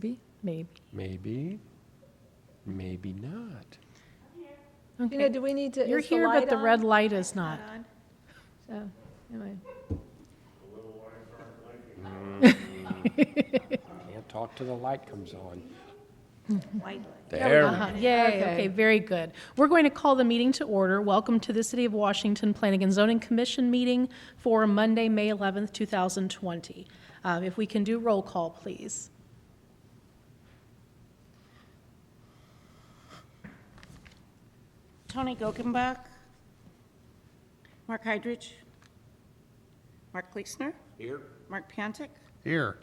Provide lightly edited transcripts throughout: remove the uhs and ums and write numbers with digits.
Maybe. Maybe. Maybe not. Okay. You know, do we need to? You're is here, light but the on? red light is not. So, anyway. Can't talk till the light comes on. White. There. Yay, Okay. okay, very good. We're going to call the meeting to order. Welcome to the City of Washington Planning and Zoning Commission meeting for Monday, May 11th, 2020. If we can do roll call, please. Tony Gokenbach. Mark Hydrich. Mark Kleesner. Here. Mark Piantic. Here.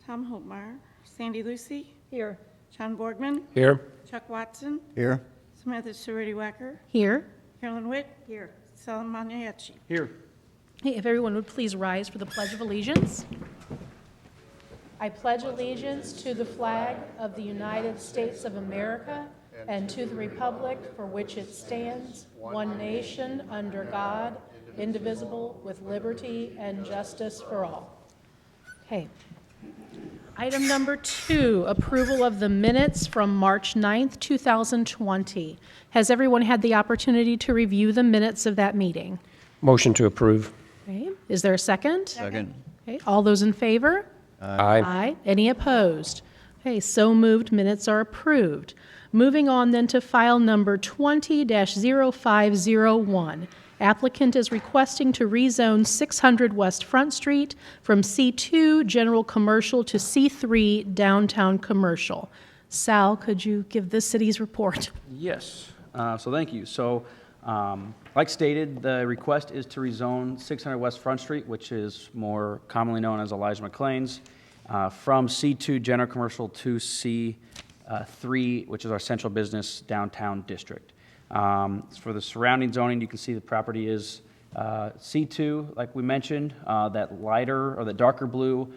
Tom Holtmeyer. Sandy Lucy. Here. John Borgman. Here. Chuck Watson. Here. Samantha Surity Wacker. Here. Carolyn Witt. Here. Salman Maniachi. Here. Hey, if everyone would please rise for the Pledge of Allegiance. I pledge allegiance to the flag of the United States of America and to the republic for which it stands, one nation, under God, indivisible, with liberty and justice for all. Okay. Item number 2, approval of the minutes from March 9th, 2020. Has everyone had the opportunity to review the minutes of that meeting? Motion to approve. Okay. Is there a second? Second. Okay. All those in favor? Aye. Aye. Any opposed? Okay, so moved, minutes are approved. Moving on then to file number 20-0501. Applicant is requesting to rezone 600 West Front Street from C2 General Commercial to C3 Downtown Commercial. Sal, could you give the city's report? Yes, so thank you. So, like stated, the request is to rezone 600 West Front Street, which is more commonly known as Elijah McClain's, from C2 General Commercial to C3, which is our central business downtown district. For the surrounding zoning, you can see the property is C2, like we mentioned. That lighter or the darker blue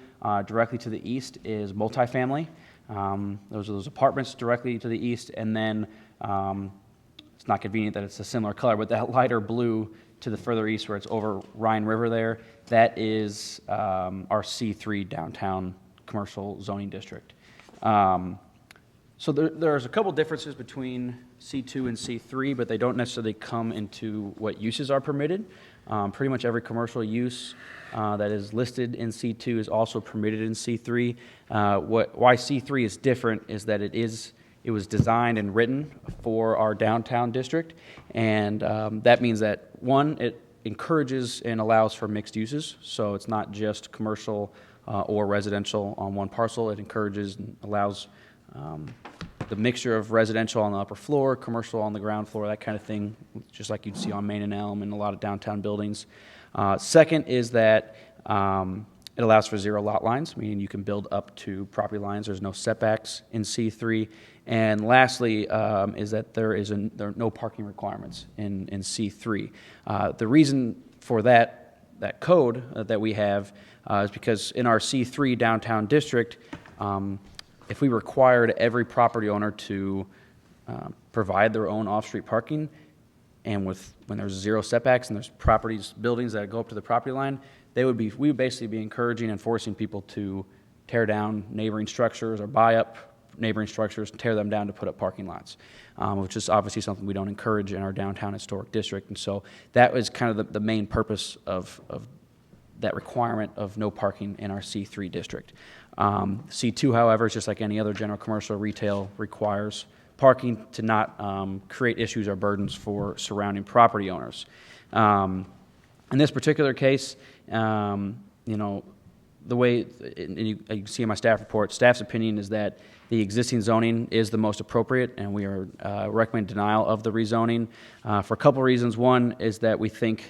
directly to the east is multifamily. Those are those apartments directly to the east, and then it's not convenient that it's a similar color, but that lighter blue to the further east where it's over Rhine River there, that is our C3 downtown commercial zoning district. So there's a couple differences between C2 and C3, but they don't necessarily come into what uses are permitted. Pretty much every commercial use that is listed in C2 is also permitted in C3. Why C3 is different is that it was designed and written for our downtown district, and that means that, one, it encourages and allows for mixed uses, so it's not just commercial or residential on one parcel. It encourages and allows the mixture of residential on the upper floor, commercial on the ground floor, that kind of thing, just like you'd see on Main and Elm and a lot of downtown buildings. Second is that it allows for zero lot lines, meaning you can build up to property lines. There's no setbacks in C3. And lastly is that there are no parking requirements in C3. The reason for that code that we have is because in our C3 downtown district, if we required every property owner to provide their own off-street parking, and when there's zero setbacks and there's buildings that go up to the property line, we would basically be encouraging and forcing people to tear down neighboring structures or buy up neighboring structures and tear them down to put up parking lots, which is obviously something we don't encourage in our downtown historic district. And so that was kind of the main purpose of that requirement of no parking in our C3 district. C2, however, is just like any other general commercial retail, requires parking to not create issues or burdens for surrounding property owners. In this particular case, the way, and you can see in my staff report, staff's opinion is that the existing zoning is the most appropriate, and we are recommending denial of the rezoning for a couple reasons. One is that we think,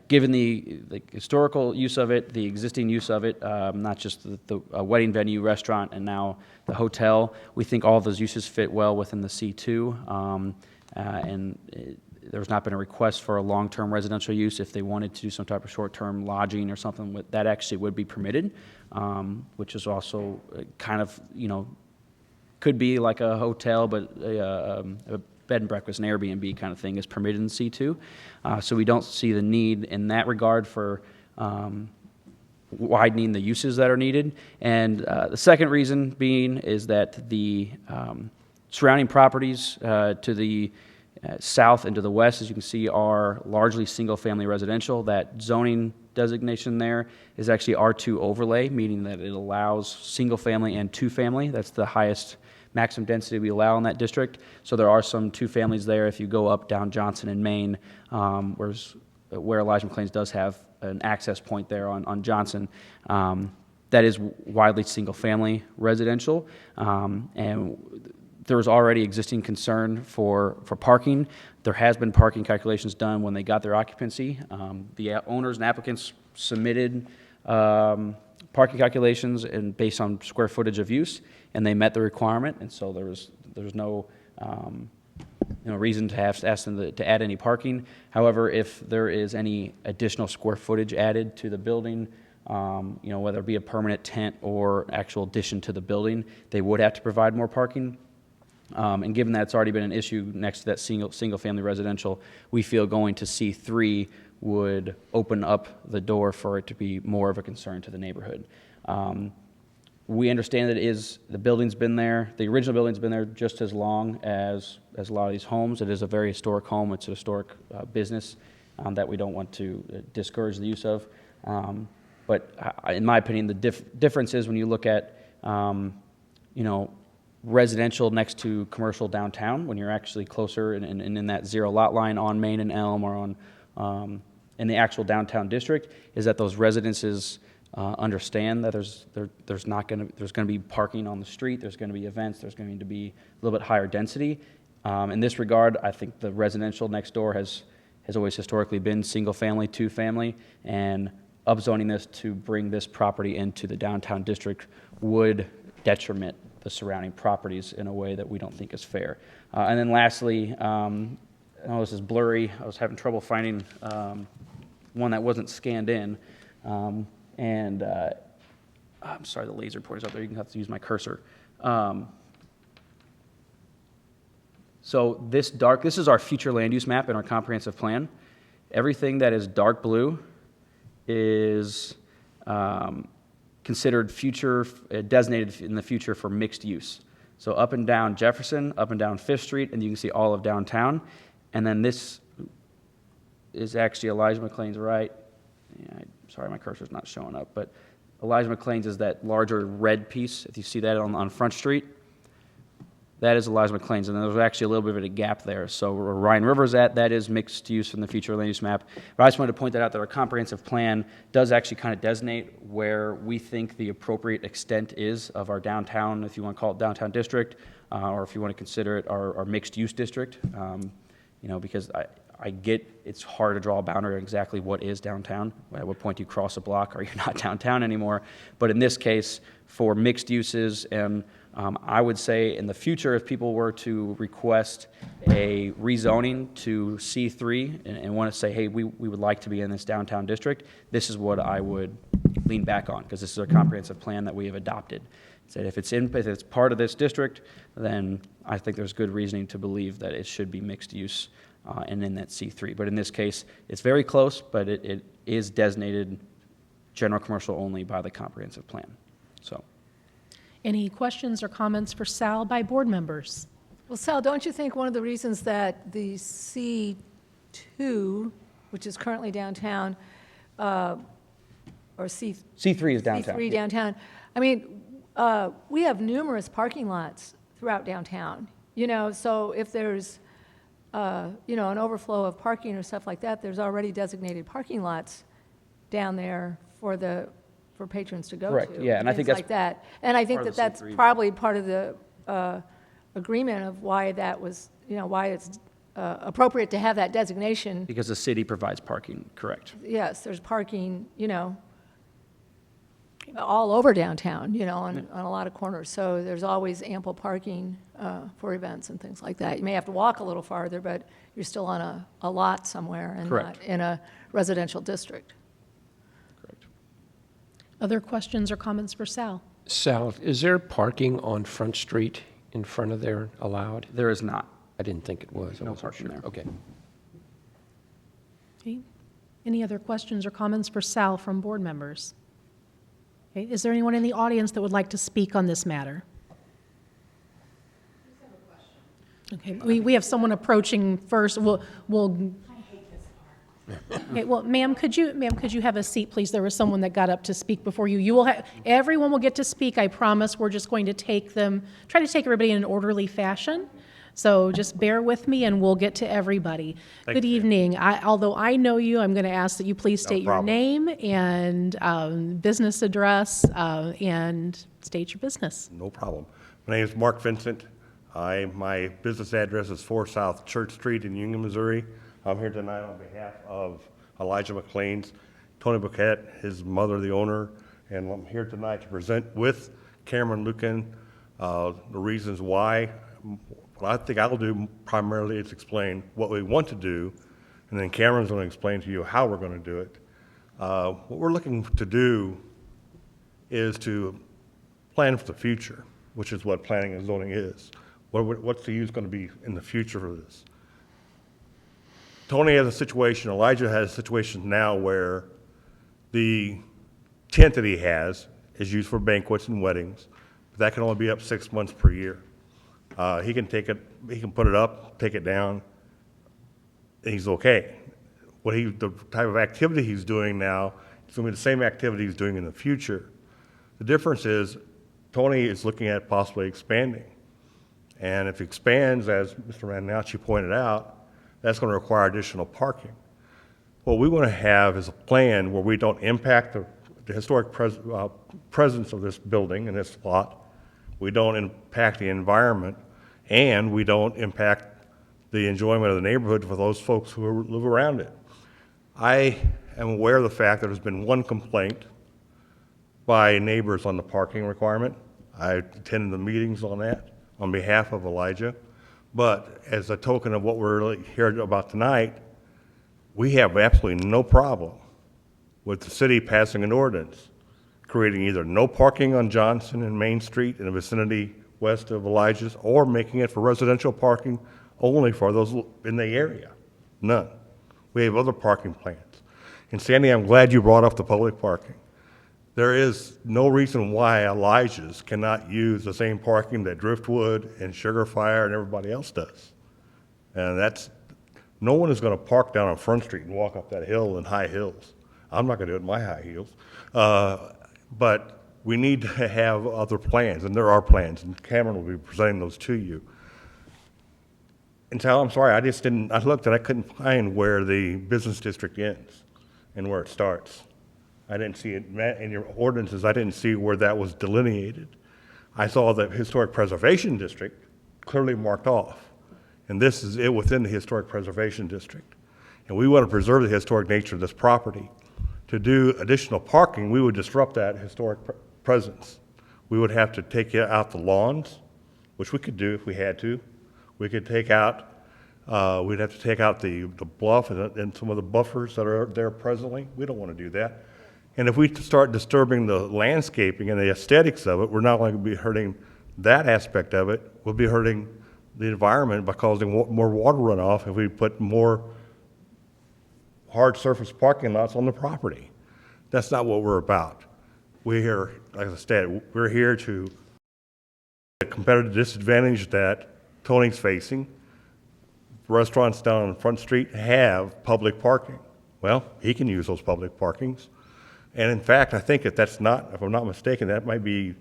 given the historical use of it, the existing use of it, not just the wedding venue, restaurant, and now the hotel, we think all of those uses fit well within the C2, there's not been a request for a long-term residential use. If they wanted to do some type of short-term lodging or something, that actually would be permitted, which is also kind of, could be like a hotel, but a bed and breakfast, an Airbnb kind of thing is permitted in C2. So we don't see the need in that regard for widening the uses that are needed. And the second reason being is that the surrounding properties to the south and to the west, as you can see, are largely single-family residential. That zoning designation there is actually R2 overlay, meaning that it allows single-family and two-family. That's the highest maximum density we allow in that district. So there are some two-families there if you go up down Johnson and Main, where Elijah McClain's does have an access point there on Johnson. That is widely single-family residential, and there was already existing concern for parking. There has been parking calculations done when they got their occupancy. The owners and applicants submitted parking calculations and based on square footage of use, and they met the requirement, and so there was no reason to ask them to add any parking. However, if there is any additional square footage added to the building, whether it be a permanent tent or actual addition to the building, they would have to provide more parking. And given that it's already been an issue next to that single-family residential, we feel going to C3 would open up the door for it to be more of a concern to the neighborhood. We understand that the building's been there, the original building's been there just as long as a lot of these homes. It is a very historic home. It's a historic business that we don't want to discourage the use of. But in my opinion, the difference is when you look at, residential next to commercial downtown, when you're actually closer and in that zero lot line on Main and Elm or on in the actual downtown district, is that those residences understand that there's going to be parking on the street, there's going to be events, there's going to be a little bit higher density. In this regard, I think the residential next door has always historically been single family, two family, and upzoning this to bring this property into the downtown district would detriment the surrounding properties in a way that we don't think is fair. And then lastly, I know this is blurry. I was having trouble finding one that wasn't scanned in. I'm sorry, the laser pointer's up there. You can have to use my cursor. So this is our future land use map in our comprehensive plan. Everything that is dark blue is considered designated in the future for mixed use. So up and down Jefferson, up and down Fifth Street, and you can see all of downtown. And then this is actually Elijah McClain's right. Yeah, sorry, my cursor's not showing up, but Elijah McClain's is that larger red piece. If you see that on Front Street, that is Elijah McClain's, and there's actually a little bit of a gap there. So where Ryan River's at, that is mixed use in the future land use map. But I just wanted to point that out, that our comprehensive plan does actually kind of designate where we think the appropriate extent is of our downtown, if you want to call it downtown district, or if you want to consider it our mixed use district. Because I get it's hard to draw a boundary on exactly what is downtown. At what point do you cross a block or you're not downtown anymore? But in this case, for mixed uses, and I would say in the future, if people were to request a rezoning to C3 and want to say, hey, we would like to be in this downtown district, this is what I would lean back on, because this is a comprehensive plan that we have adopted. So if it's part of this district, then I think there's good reasoning to believe that it should be mixed use and in that C3. But in this case, it's very close, but it is designated general commercial only by the comprehensive plan. So. Any questions or comments for Sal by board members? Well, Sal, don't you think one of the reasons that the C2, which is currently downtown, or C3 is downtown. C3 downtown, I mean, we have numerous parking lots throughout downtown, so if there's, an overflow of parking or stuff like that, there's already designated parking lots down there for patrons to go to. Correct, yeah, and I think things that's like that. And I think part of that's C3. probably part of the agreement of why that was, why it's appropriate to have that designation. Because the city provides parking, correct. Yes, there's parking, all over downtown, on a lot of corners. So there's always ample parking for events and things like that. You may have to walk a little farther, but you're still on a lot somewhere and Correct. not in a residential district. Correct. Other questions or comments for Sal? Sal, is there parking on Front Street in front of there allowed? There is not. I didn't think it was. I No wasn't parking sure. there. Okay. Okay. Any other questions or comments for Sal from board members? Okay, is there anyone in the audience that would like to speak on this matter? Okay, we have someone approaching first. We'll. Okay, well, ma'am, could you have a seat, please? There was someone that got up to speak before you. Everyone will get to speak, I promise. We're just going to try to take everybody in an orderly fashion. So just bear with me and we'll get to everybody. Good evening. Although I know you, I'm going to ask that you please state your name and business address and state your business. No problem. My name is Mark Vincent. My business address is 4 South Church Street in Union, Missouri. I'm here tonight on behalf of Elijah McLean's, Tony Bouquet, his mother, the owner, and I'm here tonight to present with Cameron Lucan the reasons why. What I think I'll do primarily is explain what we want to do, and then Cameron's going to explain to you how we're going to do it. What we're looking to do is to plan for the future, which is what planning and zoning is. What's the use going to be in the future for this? Tony has a situation, Elijah has a situation now where the tent that he has is used for banquets and weddings, but that can only be up 6 months per year. He can put it up, take it down, and he's okay. The type of activity he's doing now is going to be the same activity he's doing in the future. The difference is Tony is looking at possibly expanding. And if it expands, as Mr. Magnacci pointed out, that's going to require additional parking. What we want to have is a plan where we don't impact the historic presence of this building and this lot. We don't impact the environment, and we don't impact the enjoyment of the neighborhood for those folks who live around it. I am aware of the fact that there's been one complaint by neighbors on the parking requirement. I attended the meetings on that on behalf of Elijah. But as a token of what we're really hearing about tonight, we have absolutely no problem with the city passing an ordinance creating either no parking on Johnson and Main Street in the vicinity west of Elijah's, or making it for residential parking only for those in the area. None. We have other parking plans. And Sandy, I'm glad you brought up the public parking. There is no reason why Elijah's cannot use the same parking that Driftwood and Sugar Fire and everybody else does. And no one is going to park down on Front Street and walk up that hill in high heels. I'm not going to do it in my high heels. But we need to have other plans, and there are plans, and Cameron will be presenting those to you. And Sal, I'm sorry, I looked and I couldn't find where the business district ends and where it starts. I didn't see it in your ordinances. I didn't see where that was delineated. I saw the Historic Preservation District clearly marked off, and this is it within the Historic Preservation District. And we want to preserve the historic nature of this property. To do additional parking, we would disrupt that historic presence. We would have to take out the lawns, which we could do if we had to. We could take out, we'd have to take out the bluff and some of the buffers that are there presently. We don't want to do that. And if we start disturbing the landscaping and the aesthetics of it, we're not only going to be hurting that aspect of it, we'll be hurting the environment by causing more water runoff if we put more hard surface parking lots on the property. That's not what we're about. We're here, like I said, we're here to the competitive disadvantage that Tony's facing. Restaurants down on Front Street have public parking. Well, he can use those public parkings. And in fact, I think if I'm not mistaken, that might be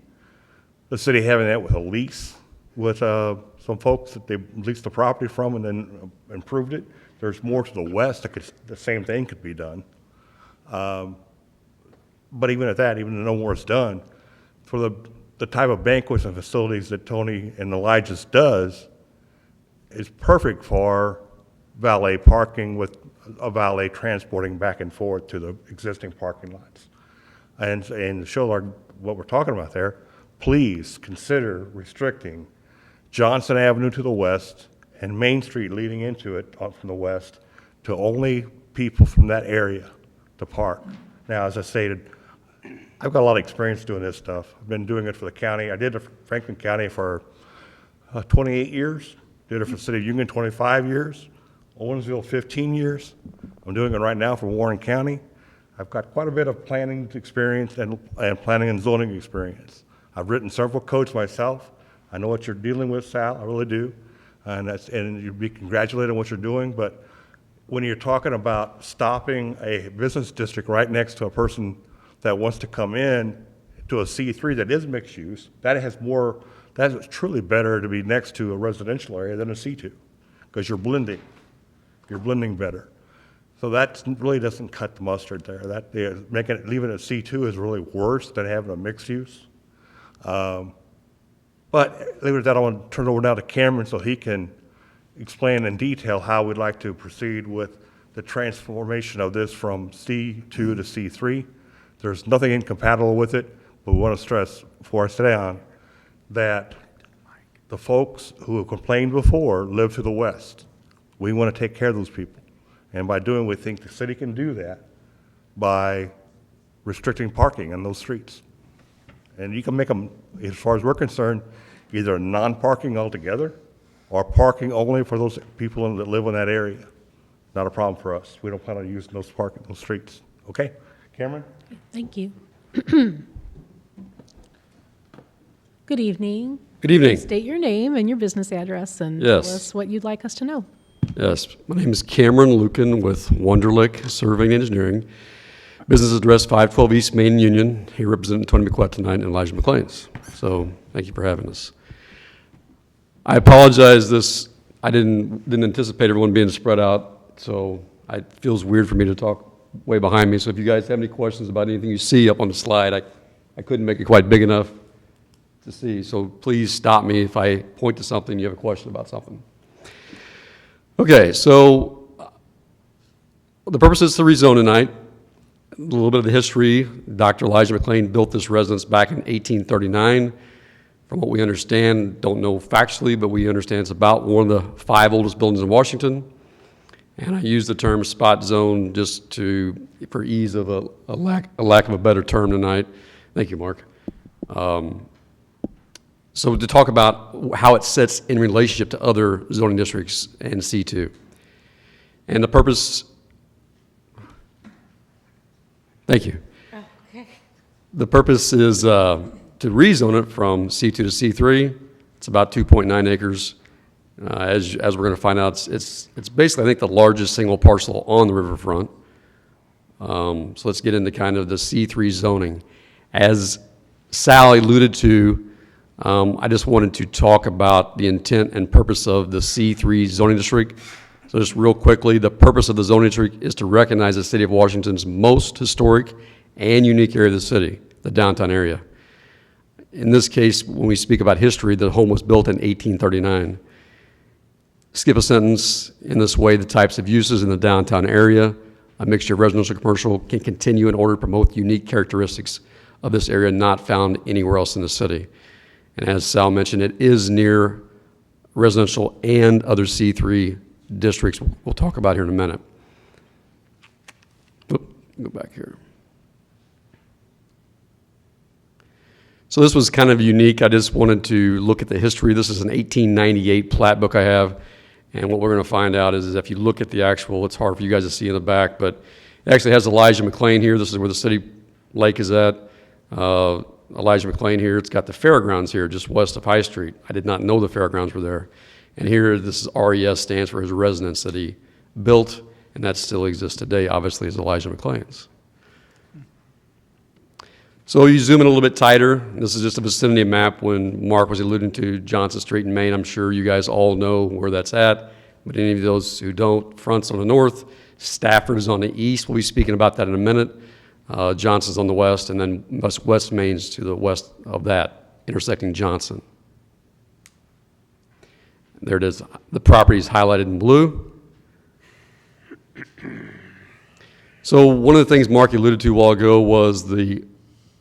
the city having that with a lease with some folks that they leased the property from and then improved it. There's more to the west that the same thing could be done. But even at that, even though no more is done, for the type of banquets and facilities that Tony and Elijah's does, is perfect for valet parking with a valet transporting back and forth to the existing parking lots. And to show what we're talking about there, please consider restricting Johnson Avenue to the west and Main Street leading into it from the west to only people from that area to park. Now, as I stated, I've got a lot of experience doing this stuff. I've been doing it for the county. I did it for Franklin County for 28 years. Did it for the city of Union 25 years. Owensville 15 years. I'm doing it right now for Warren County. I've got quite a bit of planning experience and planning and zoning experience. I've written several codes myself. I know what you're dealing with, Sal, I really do. And you'd be congratulated on what you're doing, but when you're talking about stopping a business district right next to a person that wants to come in to a C3 that is mixed use, that is truly better to be next to a residential area than a C2, because you're blending better. So that really doesn't cut the mustard there. Leaving it C2 is really worse than having a mixed use. But leave it at that. I want to turn it over now to Cameron so he can explain in detail how we'd like to proceed with the transformation of this from C2 to C3. There's nothing incompatible with it, but we want to stress before I sit down that the folks who have complained before live to the west. We want to take care of those people. And by doing, we think the city can do that by restricting parking on those streets. And you can make them, as far as we're concerned, either non-parking altogether or parking only for those people that live in that area. Not a problem for us. We don't plan on using those streets. Okay? Cameron? Thank you. Good evening. Good evening. Please state your name and your business address and Yes. tell us what you'd like us to know. Yes, my name is Cameron Lucan with Wunderlich Surveying and Engineering. Business address 512 East Main Union. Here representing Tony McQuett tonight and Elijah McClains. So thank you for having us. I apologize. I didn't anticipate everyone being spread out, so it feels weird for me to talk way behind me. So if you guys have any questions about anything you see up on the slide, I couldn't make it quite big enough to see. So please stop me if I point to something, you have a question about something. Okay, so the purpose is to rezone tonight. A little bit of the history. Dr. Elijah McClain built this residence back in 1839. From what we understand, don't know factually, but we understand it's about one of the 5 oldest buildings in Washington. And I use the term spot zone just for ease of a lack of a better term tonight. Thank you, Mark. So to talk about how it sits in relationship to other zoning districts and C2. And the purpose, thank you. Okay. The purpose is to rezone it from C2 to C3. It's about 2.9 acres. As we're going to find out, it's basically, I think, the largest single parcel on the riverfront. So let's get into kind of the C3 zoning. As Sal alluded to, I just wanted to talk about the intent and purpose of the C3 zoning district. So just real quickly, the purpose of the zoning district is to recognize the city of Washington's most historic and unique area of the city, the downtown area. In this case, when we speak about history, the home was built in 1839. Skip a sentence. In this way, the types of uses in the downtown area, a mixture of residential and commercial, can continue in order to promote the unique characteristics of this area not found anywhere else in the city. And as Sal mentioned, it is near residential and other C3 districts we'll talk about here in a minute. Go back here. So this was kind of unique. I just wanted to look at the history. This is an 1898 plat book I have. And what we're going to find out is if you look at the actual, it's hard for you guys to see in the back, but it actually has Elijah McClain here. This is where the city lake is at. Elijah McClain here. It's got the fairgrounds here just west of High Street. I did not know the fairgrounds were there. And here, this is RES, stands for his residence that he built, and that still exists today, obviously, is Elijah McClain's. So you zoom in a little bit tighter. This is just a vicinity map when Mark was alluding to Johnson Street in Maine. I'm sure you guys all know where that's at, but any of those who don't, Front's on the north, Stafford is on the east. We'll be speaking about that in a minute. Johnson's on the west, and then West Main's to the west of that, intersecting Johnson. There it is. The property is highlighted in blue. So one of the things Mark alluded to a while ago was the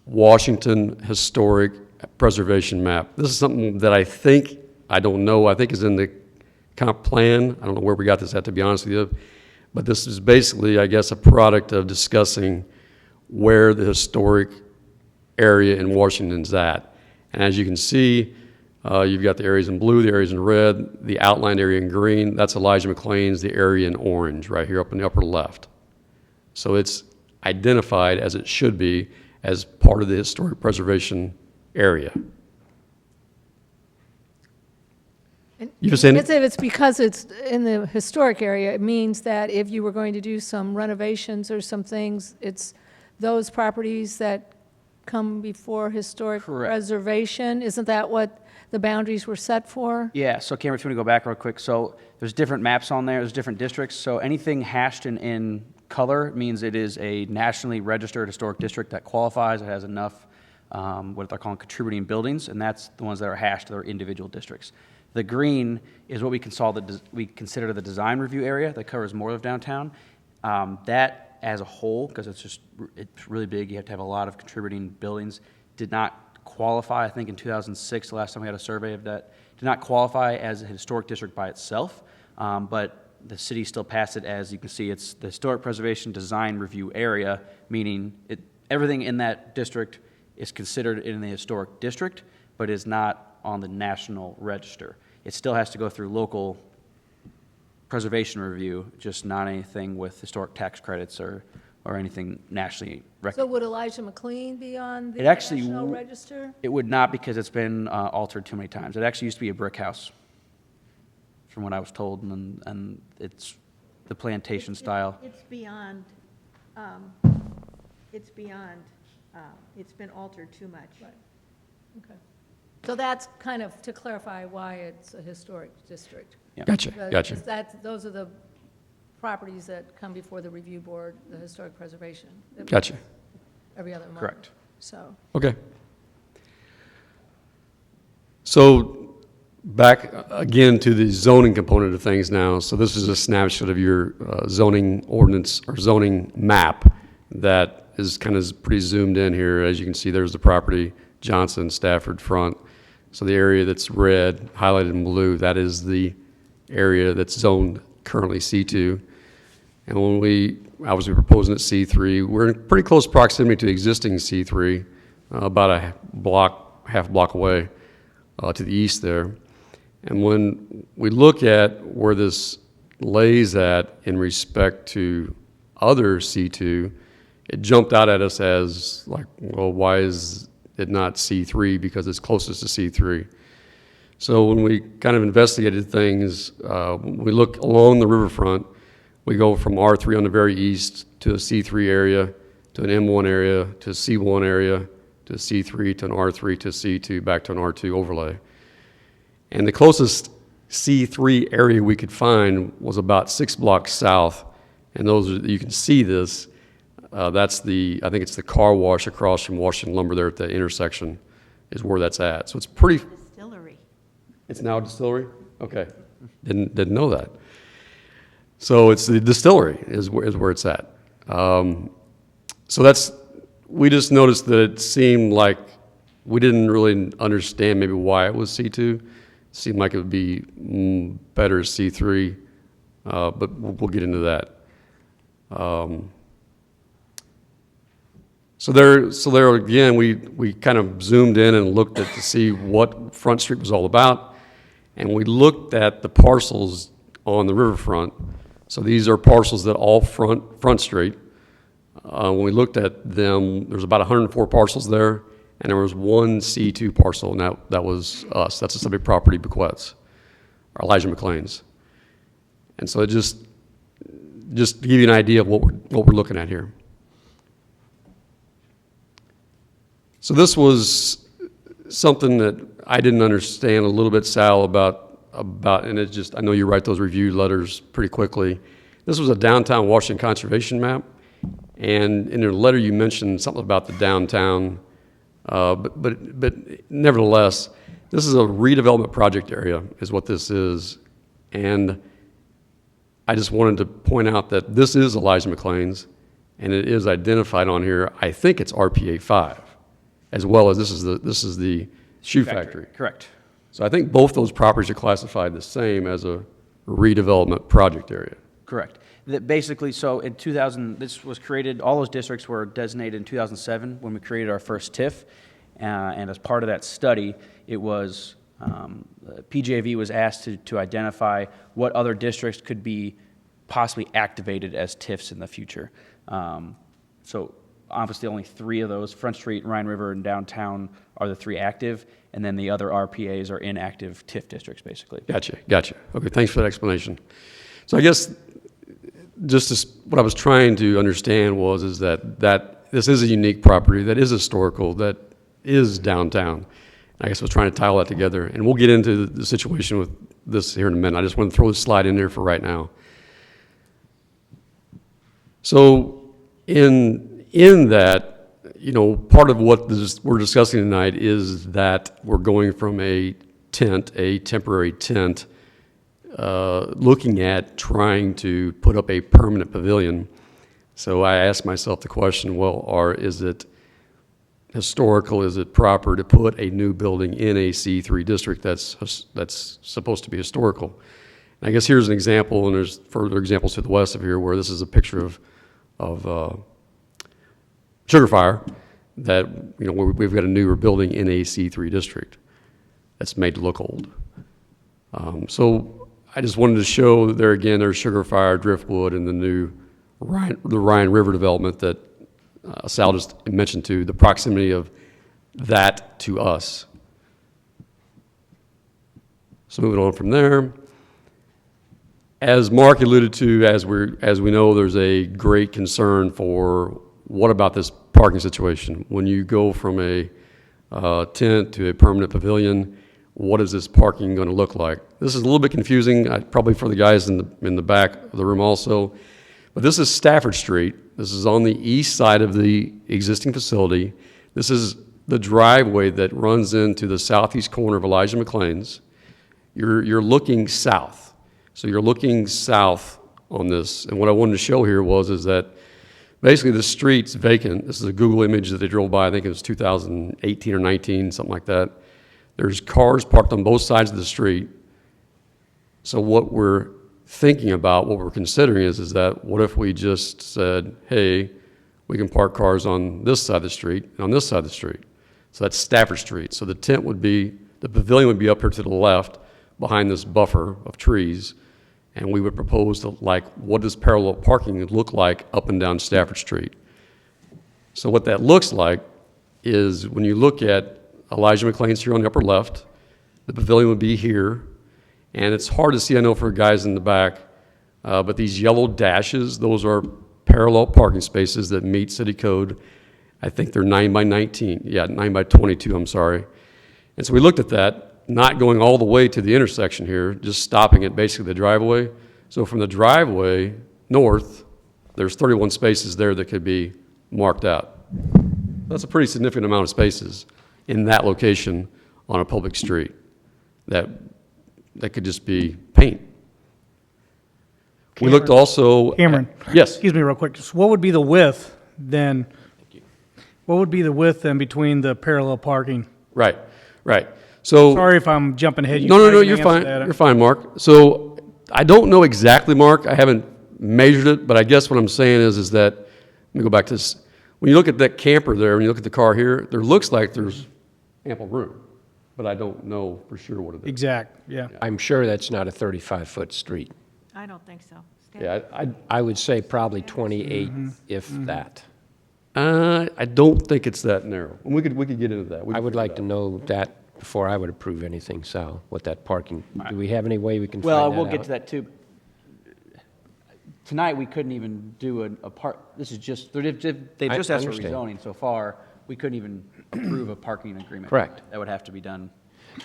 Washington Historic Preservation Map. This is something that I think is in the comp plan. I don't know where we got this at, to be honest with you. But this is basically, I guess, a product of discussing where the historic area in Washington's at. And as you can see, you've got the areas in blue, the areas in red, the outlined area in green. That's Elijah McClain's, the area in orange, right here up in the upper left. So it's identified as it should be as part of the historic preservation area. You were saying? It's because it's in the historic area, it means that if you were going to do some renovations or some things, it's those properties that come before historic Correct. preservation? Isn't that what the boundaries were set for? Yeah, so Cameron, if you want to go back real quick, so there's different maps on there, there's different districts, so anything hashed in color means it is a nationally registered historic district that qualifies, it has enough, what they're calling contributing buildings, and that's the ones that are hashed, they're individual districts. The green is what we consider the design review area that covers more of downtown. That as a whole, because it's really big, you have to have a lot of contributing buildings, did not qualify, I think in 2006, the last time we had a survey of that, did not qualify as a historic district by itself, but the city still passed it as, you can see, it's the Historic Preservation Design Review Area, meaning everything in that district is considered in the historic district, but is not on the national register. It still has to go through local preservation review, just not anything with historic tax credits or anything nationally So recognized. would Elijah McLean be on the It actually National Register? It would not, because it's been altered too many times. It actually used to be a brick house, from what I was told, and it's the plantation style. It's beyond, it's been altered too much. Okay. So that's kind of to clarify why it's a historic district. Yeah. Gotcha, gotcha. Those are the properties that come before the review board, the historic preservation. that Gotcha. Every other month. Correct. So, Okay. So back again to the zoning component of things now. So this is a snapshot of your zoning ordinance or zoning map that is kind of pretty zoomed in here. As you can see, there's the property, Johnson, Stafford front. So the area that's red, highlighted in blue, that is the area that's zoned currently C2. And when we obviously proposing it C3, we're in pretty close proximity to existing C3, about a half block away to the east there. And when we look at where this lays at in respect to other C2, it jumped out at us as like, well, why is it not C3? Because it's closest to C3. So when we kind of investigated things, we look along the riverfront, we go from R3 on the very east to a C3 area, to an M1 area, to a C1 area, to a C3, to an R3, to a C2, back to an R2 overlay. And the closest C3 area we could find was about 6 blocks south, and you can see this. That's I think it's the car wash across from Washington Lumber there at the intersection is where that's at. So it's pretty. Distillery. It's now a distillery? Okay. Didn't know that. So it's the distillery is where it's at. So we just noticed that it seemed like we didn't really understand maybe why it was C2. It seemed like it would be better as C3, but we'll get into that. So there again, we kind of zoomed in and looked to see what Front Street was all about, and we looked at the parcels on the riverfront. So these are parcels that all Front Street. When we looked at them, there's about 104 parcels there, and there was one C2 parcel, and that was us. That's a subject property bequests, or Elijah McLean's. And so it just to give you an idea of what we're looking at here. So this was something that I didn't understand a little bit, Sal, about, and it's just, I know you write those review letters pretty quickly. This was a downtown Washington conservation map, and in your letter you mentioned something about the downtown, but nevertheless, this is a redevelopment project area is what this is, and I just wanted to point out that this is Elijah McLean's, and it is identified on here. I think it's RPA 5. As well as this is the shoe factory. Correct. So I think both those properties are classified the same as a redevelopment project area. Correct. Basically, so in 2000, this was created, all those districts were designated in 2007 when we created our first TIF. And as part of that study, it was, PJV was asked to identify what other districts could be possibly activated as TIFs in the future. So obviously, only 3 of those, Front Street, Rhine River, and downtown, are the 3 active, and then the other RPAs are inactive TIF districts, basically. Gotcha. Okay, thanks for that explanation. So I guess what I was trying to understand is that this is a unique property that is historical, that is downtown. I guess I was trying to tie all that together, and we'll get into the situation with this here in a minute. I just want to throw this slide in there for right now. So in that, part of what we're discussing tonight is that we're going from a temporary tent, looking at trying to put up a permanent pavilion. So I asked myself the question, is it historical, is it proper to put a new building in a C3 district that's supposed to be historical? And I guess here's an example, and there's further examples to the west of here where this is a picture of Sugar Fire, that where we've got a newer building in a C3 district that's made to look old. So I just wanted to show there again, there's Sugar Fire, Driftwood, and the Rhine River development that Sal just mentioned, to the proximity of that to us. So moving on from there, as Mark alluded to, as we know, there's a great concern for what about this parking situation? When you go from a tent to a permanent pavilion, what is this parking going to look like? This is a little bit confusing, probably for the guys in the back of the room also. But this is Stafford Street. This is on the east side of the existing facility. This is the driveway that runs into the southeast corner of Elijah McLean's. You're looking south. So you're looking south on this. And what I wanted to show here is that basically the street's vacant. This is a Google image that they drove by. I think it was 2018 or 19, something like that. There's cars parked on both sides of the street. So what we're thinking about, what we're considering is that what if we just said, hey, we can park cars on this side of the street and on this side of the street. So that's Stafford Street. So the pavilion would be up here to the left behind this buffer of trees. And we would propose what does parallel parking look like up and down Stafford Street? So what that looks like is when you look at Elijah McLean's here on the upper left, the pavilion would be here. And it's hard to see, I know, for guys in the back, but these yellow dashes, those are parallel parking spaces that meet city code. I think they're 9 by 19. Yeah, 9 by 22, I'm sorry. And so we looked at that, not going all the way to the intersection here, just stopping at basically the driveway. So from the driveway north, there's 31 spaces there that could be marked out. That's a pretty significant amount of spaces in that location on a public street that could just be paint. We looked also... Cameron. Yes. Excuse me real quick. So what would be the width then? What would be the width then between the parallel parking? Right. So... Sorry if I'm jumping ahead. You No, probably you're can fine. answer that. You're fine, Mark. So I don't know exactly, Mark. I haven't measured it, but I guess what I'm saying is that, let me go back to this. When you look at that camper there, when you look at the car here, there looks like there's ample room, but I don't know for sure what it is. Exact, yeah. I'm sure that's not a 35-foot street. I don't think so. Stan? Yeah, I would say probably 28, if that. I don't think it's that narrow. And we could get into that. I would like to know that before I would approve anything, Sal, what that parking, do we have any way we can find that out? Well, we'll get to that too. Tonight, we couldn't even do this is just, they've I just asked for understand. rezoning so far. We couldn't even approve a parking agreement. Correct. That would have to be done.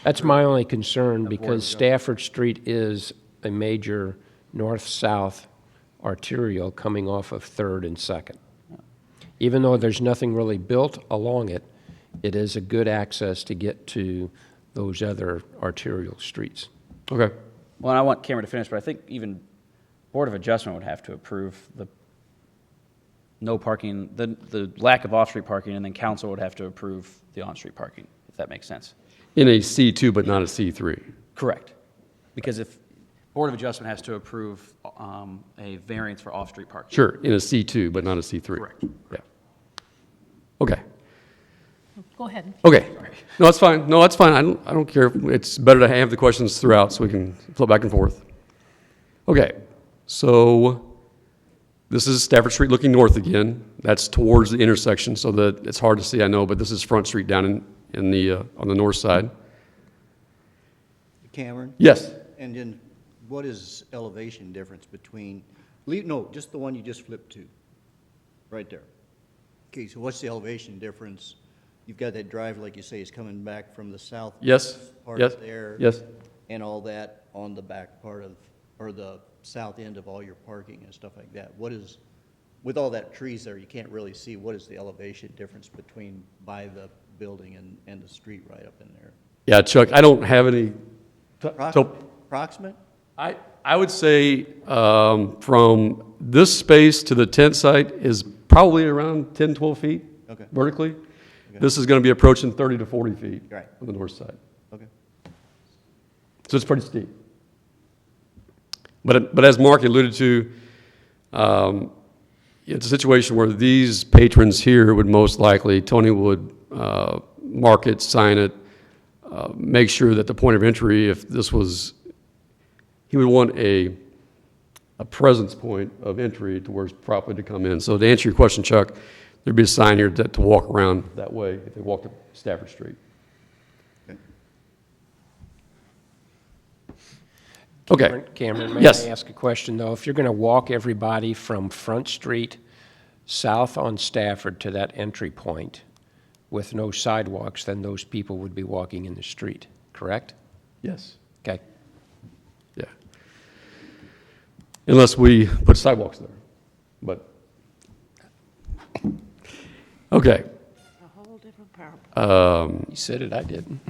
That's my only concern, Board of because Stafford Street is a major north-south arterial coming off of 3rd and 2nd. Even though there's nothing really built along it, it is a good access to get to those other arterial streets. Okay. Well, and I want Cameron to finish, but I think even Board of Adjustment would have to approve the no parking, the lack of off-street parking, and then council would have to approve the on-street parking, if that makes sense. In a C2, but not a C3. Correct. Because if Board of Adjustment has to approve a variance for off-street parking. Sure, in a C2, but not a C3. Correct. Yeah. Okay. Go ahead. Okay. No, that's fine. No, that's fine. I don't care. It's better to have the questions throughout so we can flip back and forth. Okay. So This is Stafford Street looking north again. That's towards the intersection, so that it's hard to see, I know, but this is Front Street down in the, on the north side. Cameron? Yes. And then what is elevation difference between, no, just the one you just flipped to, right there. Okay, so what's the elevation difference? You've got that drive, like you say, is coming back from the south. Yes. Part Yes. there. Yes. And all that on the back part of, or the south end of all your parking and stuff like that. What is, with all that trees there, you can't really see, what is the elevation difference between by the building and the street right up in there? Yeah, Chuck, I don't have any. Approximate? I would say from this space to the tent site is probably around 10, 12 feet Okay. vertically. This is going to be approaching 30 to 40 feet Right. on the north side. Okay. So it's pretty steep. But as Mark alluded to, it's a situation where these patrons here would most likely, Tony would mark it, sign it, make sure that the point of entry, if this was, he would want a presence point of entry to where it's properly to come in. So to answer your question, Chuck, there'd be a sign here to walk around that way if they walked up Stafford Street. Okay. Cameron, may Yes. I ask a question, though? If you're going to walk everybody from Front Street south on Stafford to that entry point with no sidewalks, then those people would be walking in the street, correct? Yes. Okay. Yeah. Unless we put sidewalks there, but, okay. A whole different parable. You said it, I didn't.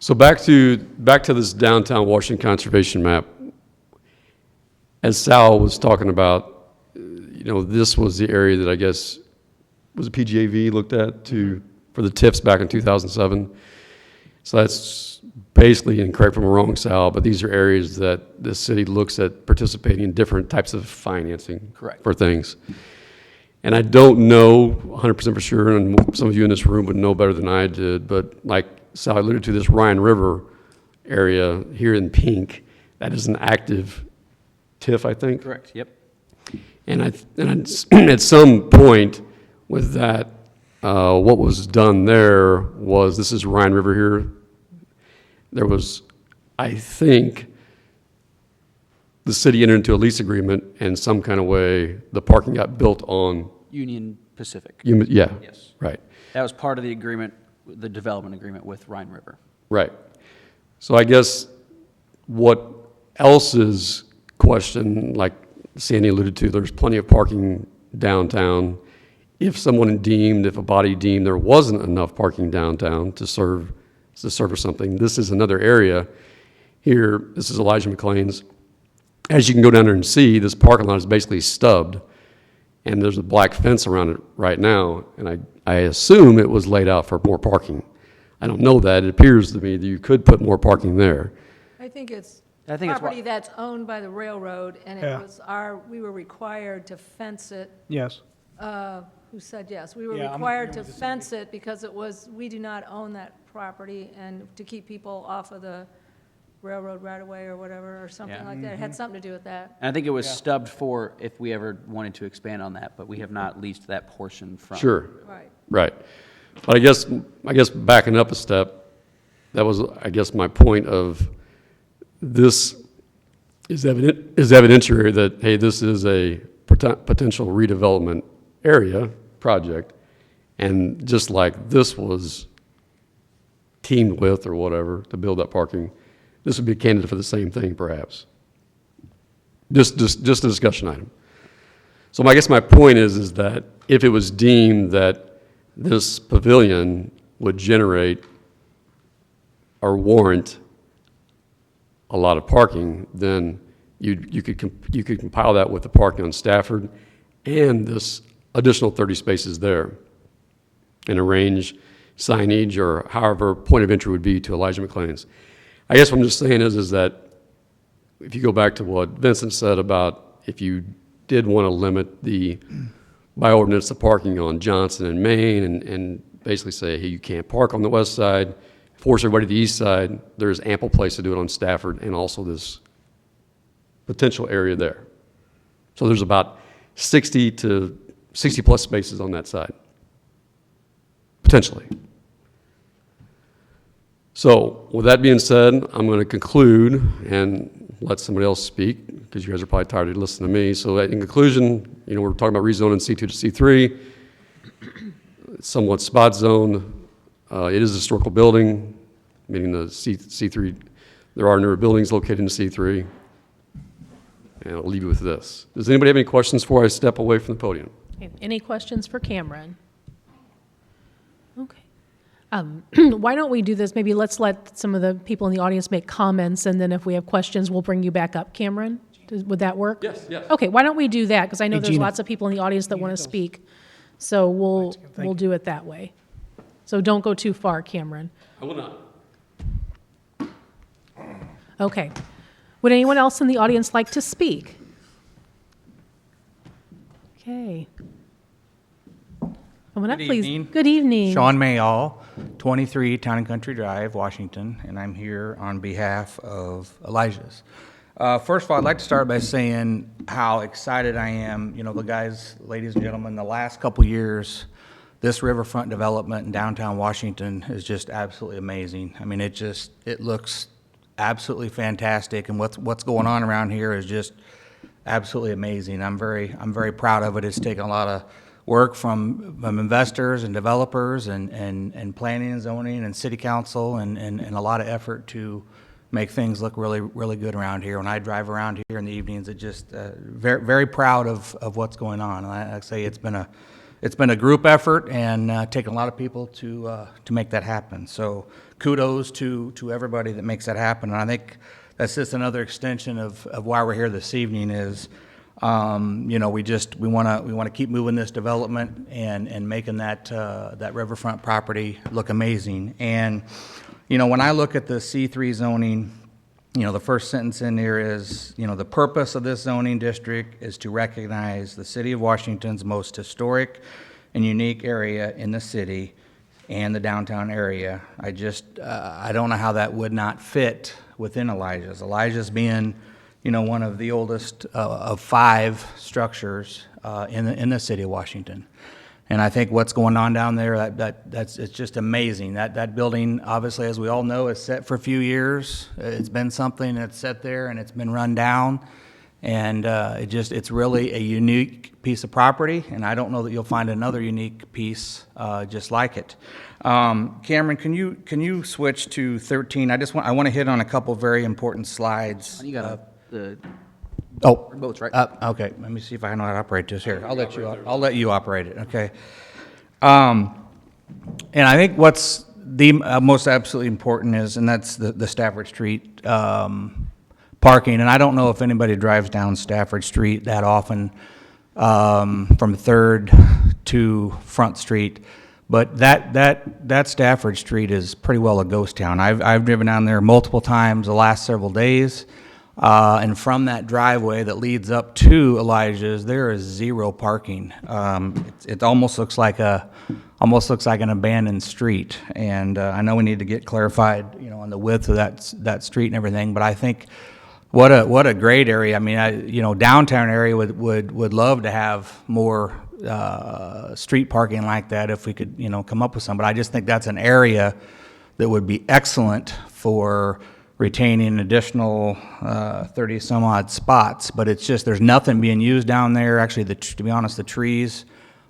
So back to this downtown Washington conservation map. As Sal was talking about, this was the area that I guess was a PGAV looked at for the TIFs back in 2007. So that's basically, and correct me if I'm wrong, Sal, but these are areas that the city looks at participating in different types of financing Correct. for things. And I don't know 100% for sure, and some of you in this room would know better than I did, but like Sal alluded to, this Ryan River area here in pink, that is an active TIF, I think. Correct, yep. And at some point with that, what was done there was, this is Ryan River here. There was, I think, the city entered into a lease agreement, and some kind of way, the parking got built on. Union Pacific. Yeah. Yes. Right. That was part of the agreement, the development agreement with Rhine River. Right. So I guess what else's question, like Sandy alluded to, there's plenty of parking downtown. If a body deemed there wasn't enough parking downtown to serve or something, this is another area here. This is Elijah McLean's. As you can go down there and see, this parking lot is basically stubbed, and there's a black fence around it right now, and I assume it was laid out for more parking. I don't know that. It appears to me that you could put more parking there. I think it's I think it's property that's owned by the railroad, and Yeah. it was we were required to fence it. Yes. Who said yes? We were Yeah, I'm required to agreeing with the fence it because we do not own that property, and to keep people off of the railroad right-of-way or whatever, or something Yeah. like that. It had something to do with that. And I think it was stubbed for if we ever wanted to expand on that, but we have not leased that portion from. Sure. Right. Right. But I guess backing up a step, that was, I guess, my point of this is evidentiary that, hey, this is a potential redevelopment area project. And just like this was teamed with or whatever to build that parking, this would be a candidate for the same thing, perhaps. Just a discussion item. So I guess my point is that if it was deemed that this pavilion would generate or warrant a lot of parking, then you could compile that with the parking on Stafford and this additional 30 spaces there and arrange signage or however point of entry would be to Elijah McLean's. I guess what I'm just saying is that if you go back to what Vincent said about if you did want to limit by ordinance, the parking on Johnson and Main and basically say, hey, you can't park on the west side, force everybody to the east side, there's ample place to do it on Stafford and also this potential area there. So there's about 60 to 60 plus spaces on that side, potentially. So with that being said, I'm going to conclude and let somebody else speak, because you guys are probably tired of listening to me. So in conclusion, we're talking about rezoning C2 to C3. It's somewhat spot zone. It is a historical building, meaning the C3, there are newer buildings located in C3. And I'll leave you with this. Does anybody have any questions before I step away from the podium? Okay, any questions for Cameron? Okay. Why don't we do this? Maybe let's let some of the people in the audience make comments, and then if we have questions, we'll bring you back up. Cameron, would that work? Yes, yes. Okay, why don't we do that? Because I know Hey, there's Gina. lots of people in the audience that want to speak. So we'll do it that way. So don't go too far, Cameron. I will not. Okay. Would anyone else in the audience like to speak? Okay. Coming up, Good please. evening. Good evening. Sean Mayall, 23 Town and Country Drive, Washington, and I'm here on behalf of Elijah's. First of all, I'd like to start by saying how excited I am. The guys, ladies and gentlemen, the last couple years, this riverfront development in downtown Washington is just absolutely amazing. I mean, it looks absolutely fantastic, and what's going on around here is just absolutely amazing. I'm very proud of it. It's taken a lot of work from investors and developers and planning and zoning and city council and a lot of effort to make things look really, really good around here. When I drive around here in the evenings, it just very, very proud of what's going on. And I say it's been a group effort and taken a lot of people to make that happen. So kudos to everybody that makes that happen. And I think that's just another extension of why we're here this evening is, we want to keep moving this development and making that riverfront property look amazing. And, when I look at the C3 zoning, the first sentence in there is, the purpose of this zoning district is to recognize the city of Washington's most historic and unique area in the city and the downtown area. I don't know how that would not fit within Elijah's. Elijah's being, one of the oldest of 5 structures in the city of Washington. And I think what's going on down there, it's just amazing. That building, obviously, as we all know, is set for a few years. It's been something that's set there and it's been run down. And it's really a unique piece of property, and I don't know that you'll find another unique piece just like it. Cameron, can you switch to 13? I want to hit on a couple very important slides. You got the boats, right? Okay. Let me see if I know how to operate this here. I'll let you operate it. Okay. And I think what's the most absolutely important is, and that's the Stafford Street parking. And I don't know if anybody drives down Stafford Street that often from 3rd to Front Street. But that Stafford Street is pretty well a ghost town. I've driven down there multiple times the last several days. And from that driveway that leads up to Elijah's, there is 0 parking. It almost looks like an abandoned street. And I know we need to get clarified, on the width of that street and everything. But I think what a great area. I mean, downtown area would love to have more street parking like that if we could, come up with some. But I just think that's an area that would be excellent for retaining an additional 30 some odd spots, but it's just there's nothing being used down there. Actually, to be honest, the trees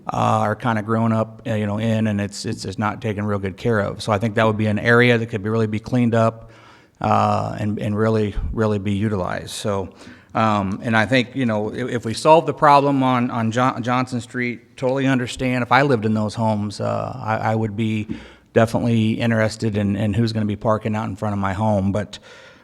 are kind of grown up, in, and it's just not taken real good care of. So I think that would be an area that could really be cleaned up and really be utilized. So, and I think if we solve the problem on Johnson Street, totally understand. If I lived in those homes, I would be definitely interested in who's going to be parking out in front of my home. But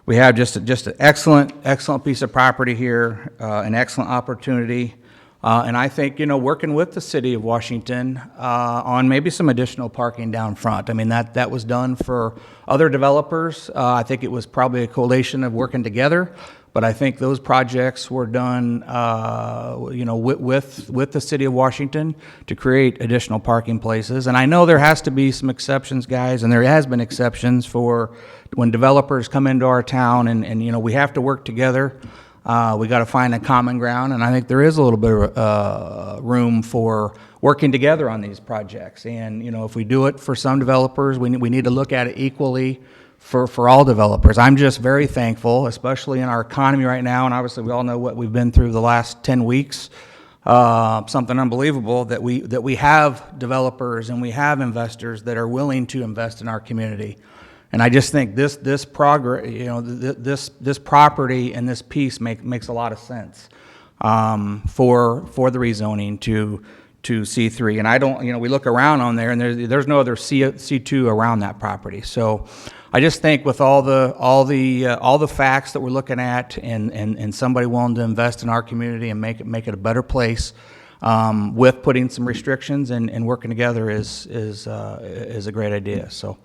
we have just an excellent piece of property here, an excellent opportunity. And I think, working with the city of Washington on maybe some additional parking down front. I mean, that was done for other developers. I think it was probably a coalition of working together. But I think those projects were done, with the city of Washington to create additional parking places. And I know there has to be some exceptions, guys, and there has been exceptions for when developers come into our town, and we have to work together. We got to find a common ground, and I think there is a little bit of room for working together on these projects. And, you know, if we do it for some developers, we need to look at it equally for all developers. I'm just very thankful, especially in our economy right now, and obviously we all know what we've been through the last 10 weeks. Something unbelievable that we have developers and we have investors that are willing to invest in our community. And I just think this progress, you know, this property and this piece makes a lot of sense for the rezoning to C3. And I don't, you know, we look around on there and there's no other C2 around that property. So I just think with all the facts that we're looking at and somebody willing to invest in our community and make it a better place, with putting some restrictions and working together is a great idea. So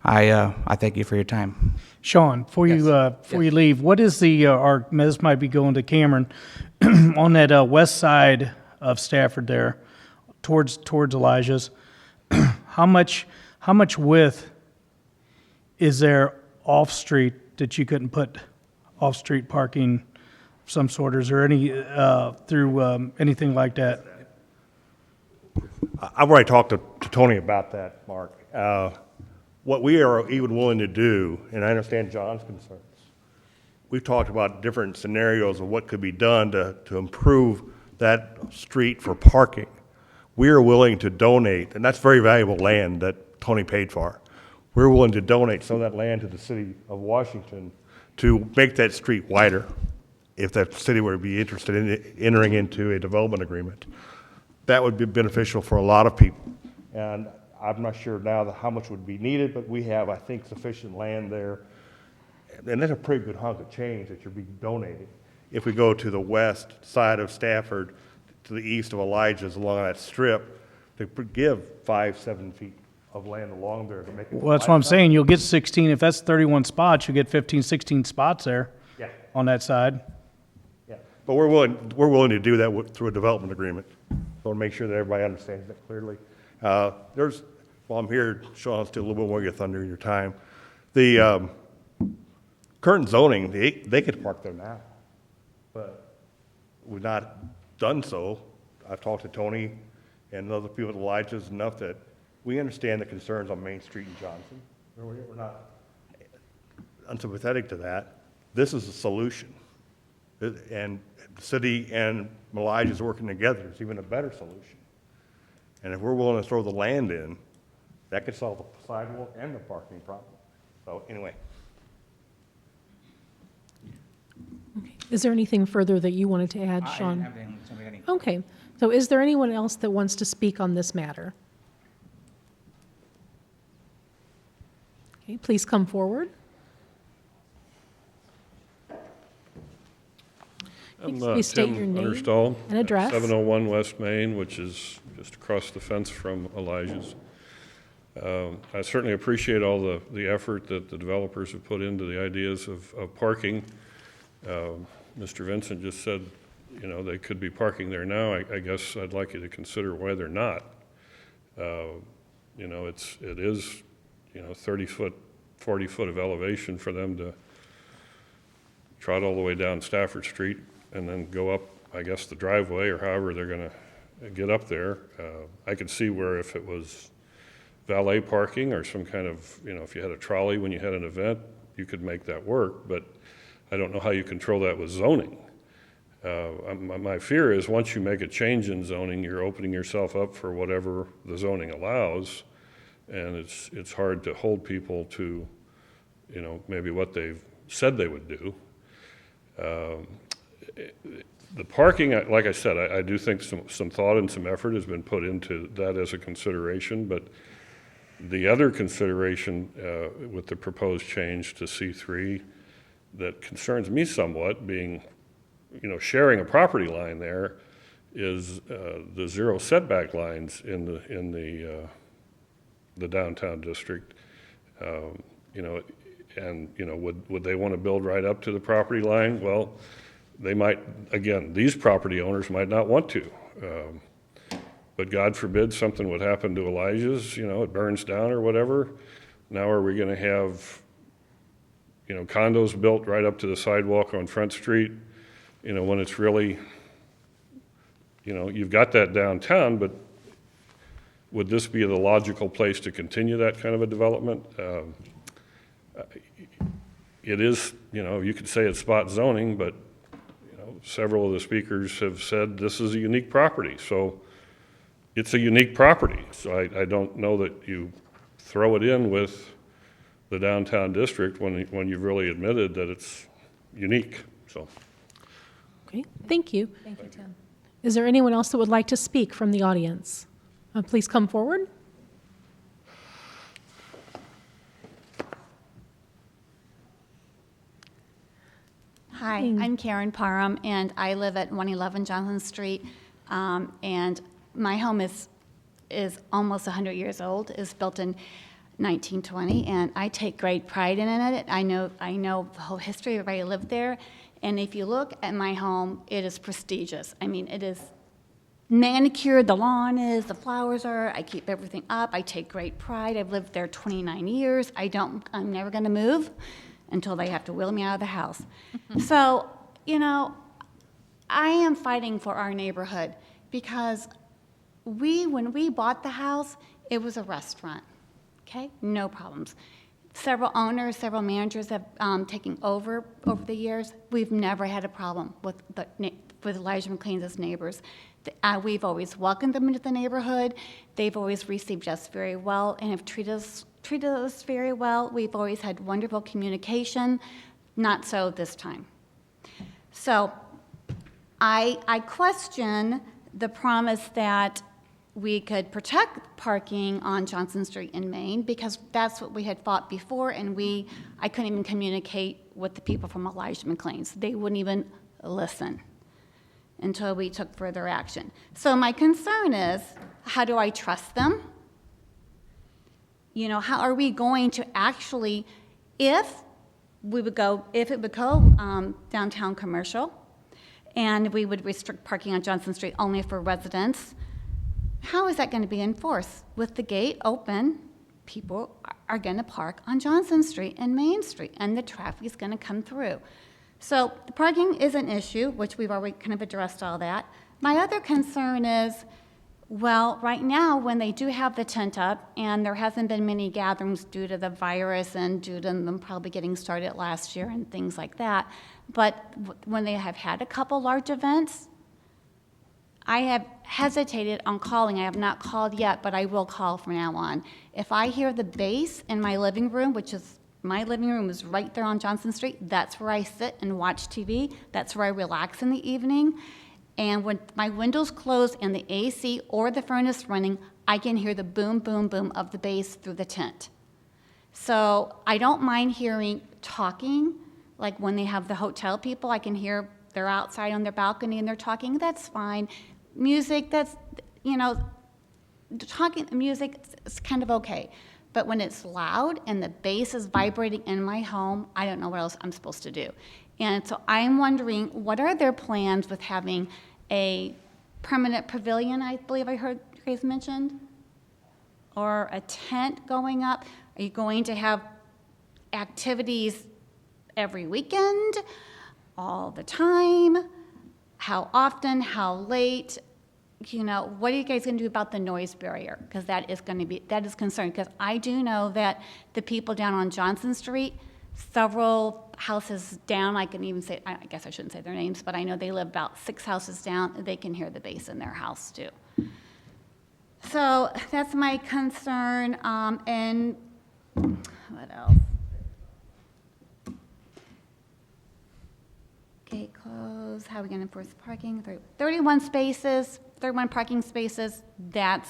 I thank you for your time. Sean, before you leave, what is this might be going to Cameron, on that west side of Stafford there, towards Elijah's, how much width is there off-street that you couldn't put off-street parking of some sort? Is there any, through anything like that? I've already talked to Tony about that, Mark. What we are even willing to do, and I understand John's concerns, we've talked about different scenarios of what could be done to improve that street for parking. We are willing to donate, and that's very valuable land that Tony paid for. We're willing to donate some of that land to the city of Washington to make that street wider if that city were to be interested in entering into a development agreement. That would be beneficial for a lot of people. And I'm not sure now how much would be needed, but we have, I think, sufficient land there. And that's a pretty good hunk of change that you're being donated. If we go to the west side of Stafford, to the east of Elijah's along that strip, to give 5-7 feet of land along there to make it. Well, that's what I'm saying. You'll get 16, if that's 31 spots, you get 15, 16 spots there. Yeah. On that side. Yeah, but we're willing to do that through a development agreement. So to make sure that everybody understands that clearly. While I'm here, Sean, I'll steal a little bit more of your thunder in your time. The current zoning, they could park there now, but we've not done so. I've talked to Tony and other people at Elijah's enough that we understand the concerns on Main Street in Johnson. We're not unsympathetic to that. This is a solution. And the city and Elijah's working together is even a better solution. And if we're willing to throw the land in, that could solve the sidewalk and the parking problem. So anyway. Is there anything further that you wanted to add, Sean? Okay. So is there anyone else that wants to speak on this matter? Okay, please come forward. Please state your name Understall, and address. 701 West Main, which is just across the fence from Elijah's. I certainly appreciate all the effort that the developers have put into the ideas of parking. Mr. Vincent just said, you know, they could be parking there now. I guess I'd like you to consider why they're not. You know, it is, you know, 30-foot, 40-foot of elevation for them to trot all the way down Stafford Street and then go up, I guess, the driveway or however they're going to get up there. I could see where if it was valet parking or some kind of, you know, if you had a trolley when you had an event, you could make that work, but I don't know how you control that with zoning. My fear is once you make a change in zoning, you're opening yourself up for whatever the zoning allows, and it's hard to hold people to, you know, maybe what they've said they would do. The parking, like I said, I do think some thought and some effort has been put into that as a consideration, but the other consideration with the proposed change to C3 that concerns me somewhat, being, you know, sharing a property line there, is the zero setback lines in the downtown district. You know, and you know, would they want to build right up to the property line? Well, they might. Again, these property owners might not want to. But God forbid something would happen to Elijah's, you know, it burns down or whatever. Now are we going to have, you know, condos built right up to the sidewalk on Front Street you know, when it's really, you know, you've got that downtown, but would this be the logical place to continue that kind of a development? It is, you know, you could say it's spot zoning, but, you know, several of the speakers have said this is a unique property. So it's a unique property. So I don't know that you throw it in with the downtown district when you've really admitted that it's unique, so. Okay, thank you. Thank you, Tim. Is there anyone else that would like to speak from the audience? Please come forward. Hi, I'm Karen Parham, and I live at 111 Johnson Street. And my home is almost 100 years old. It's built in 1920, and I take great pride in it. I know the whole history. Everybody lived there, and if you look at my home, it is prestigious. I mean, it is manicured. The lawn is, the flowers are. I keep everything up. I take great pride. I've lived there 29 years. I'm never going to move until they have to wheel me out of the house. So, you know, I am fighting for our neighborhood because when we bought the house, it was a restaurant, okay? No problems. Several owners, several managers have taken over the years. We've never had a problem with Elijah McLean's neighbors. We've always welcomed them into the neighborhood. They've always received us very well and have treated us very well. We've always had wonderful communication. Not so this time. So I question the promise that we could protect parking on Johnson Street in Maine, because that's what we had fought before, and I couldn't even communicate with the people from Elijah McLean's. They wouldn't even listen until we took further action. So my concern is, how do I trust them? You know, how are we going to actually, if it would go downtown commercial, and we would restrict parking on Johnson Street only for residents, how is that going to be enforced? With the gate open, people are going to park on Johnson Street and Main Street, and the traffic is going to come through. So the parking is an issue, which we've already kind of addressed all that. My other concern is, well, right now, when they do have the tent up, and there hasn't been many gatherings due to the virus and due to them probably getting started last year and things like that, but when they have had a couple large events, I have hesitated on calling. I have not called yet, but I will call from now on. If I hear the bass in my living room, my living room is right there on Johnson Street, that's where I sit and watch TV. That's where I relax in the evening. And when my windows close and the AC or the furnace running, I can hear the boom, boom, boom of the bass through the tent. So I don't mind hearing talking, like when they have the hotel people, I can hear they're outside on their balcony and they're talking, that's fine. Music, that's, you know, talking music is kind of okay. But when it's loud and the bass is vibrating in my home, I don't know what else I'm supposed to do. And so I'm wondering, what are their plans with having a permanent pavilion, I believe I heard you guys mentioned? Or a tent going up? Are you going to have activities every weekend, all the time? How often, how late? You know, what are you guys going to do about the noise barrier? Because that is concerning. Because I do know that the people down on Johnson Street, several houses down, I guess I shouldn't say their names, but I know they live about 6 houses down. They can hear the bass in their house too. So that's my concern. And what else? Gate close. How are we going to enforce parking? 31 spaces. 31 parking spaces. That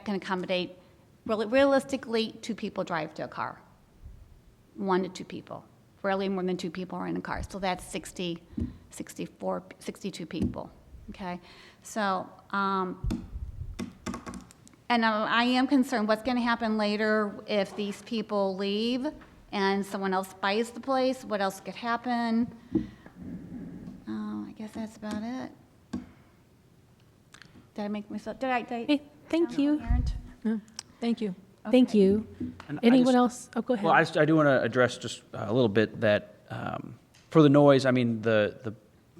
can accommodate realistically 2 people drive to a car. 1 to 2 people. Rarely more than 2 people are in a car. So that's 62 people, okay? So, and I am concerned what's gonna happen later if these people leave and someone else buys the place, what else could happen? I guess that's about it. Did I make myself, Hey, thank you. Thank you. Thank you. And Anyone else? Oh, go ahead. Well, I do want to address just a little bit that for the noise, I mean, the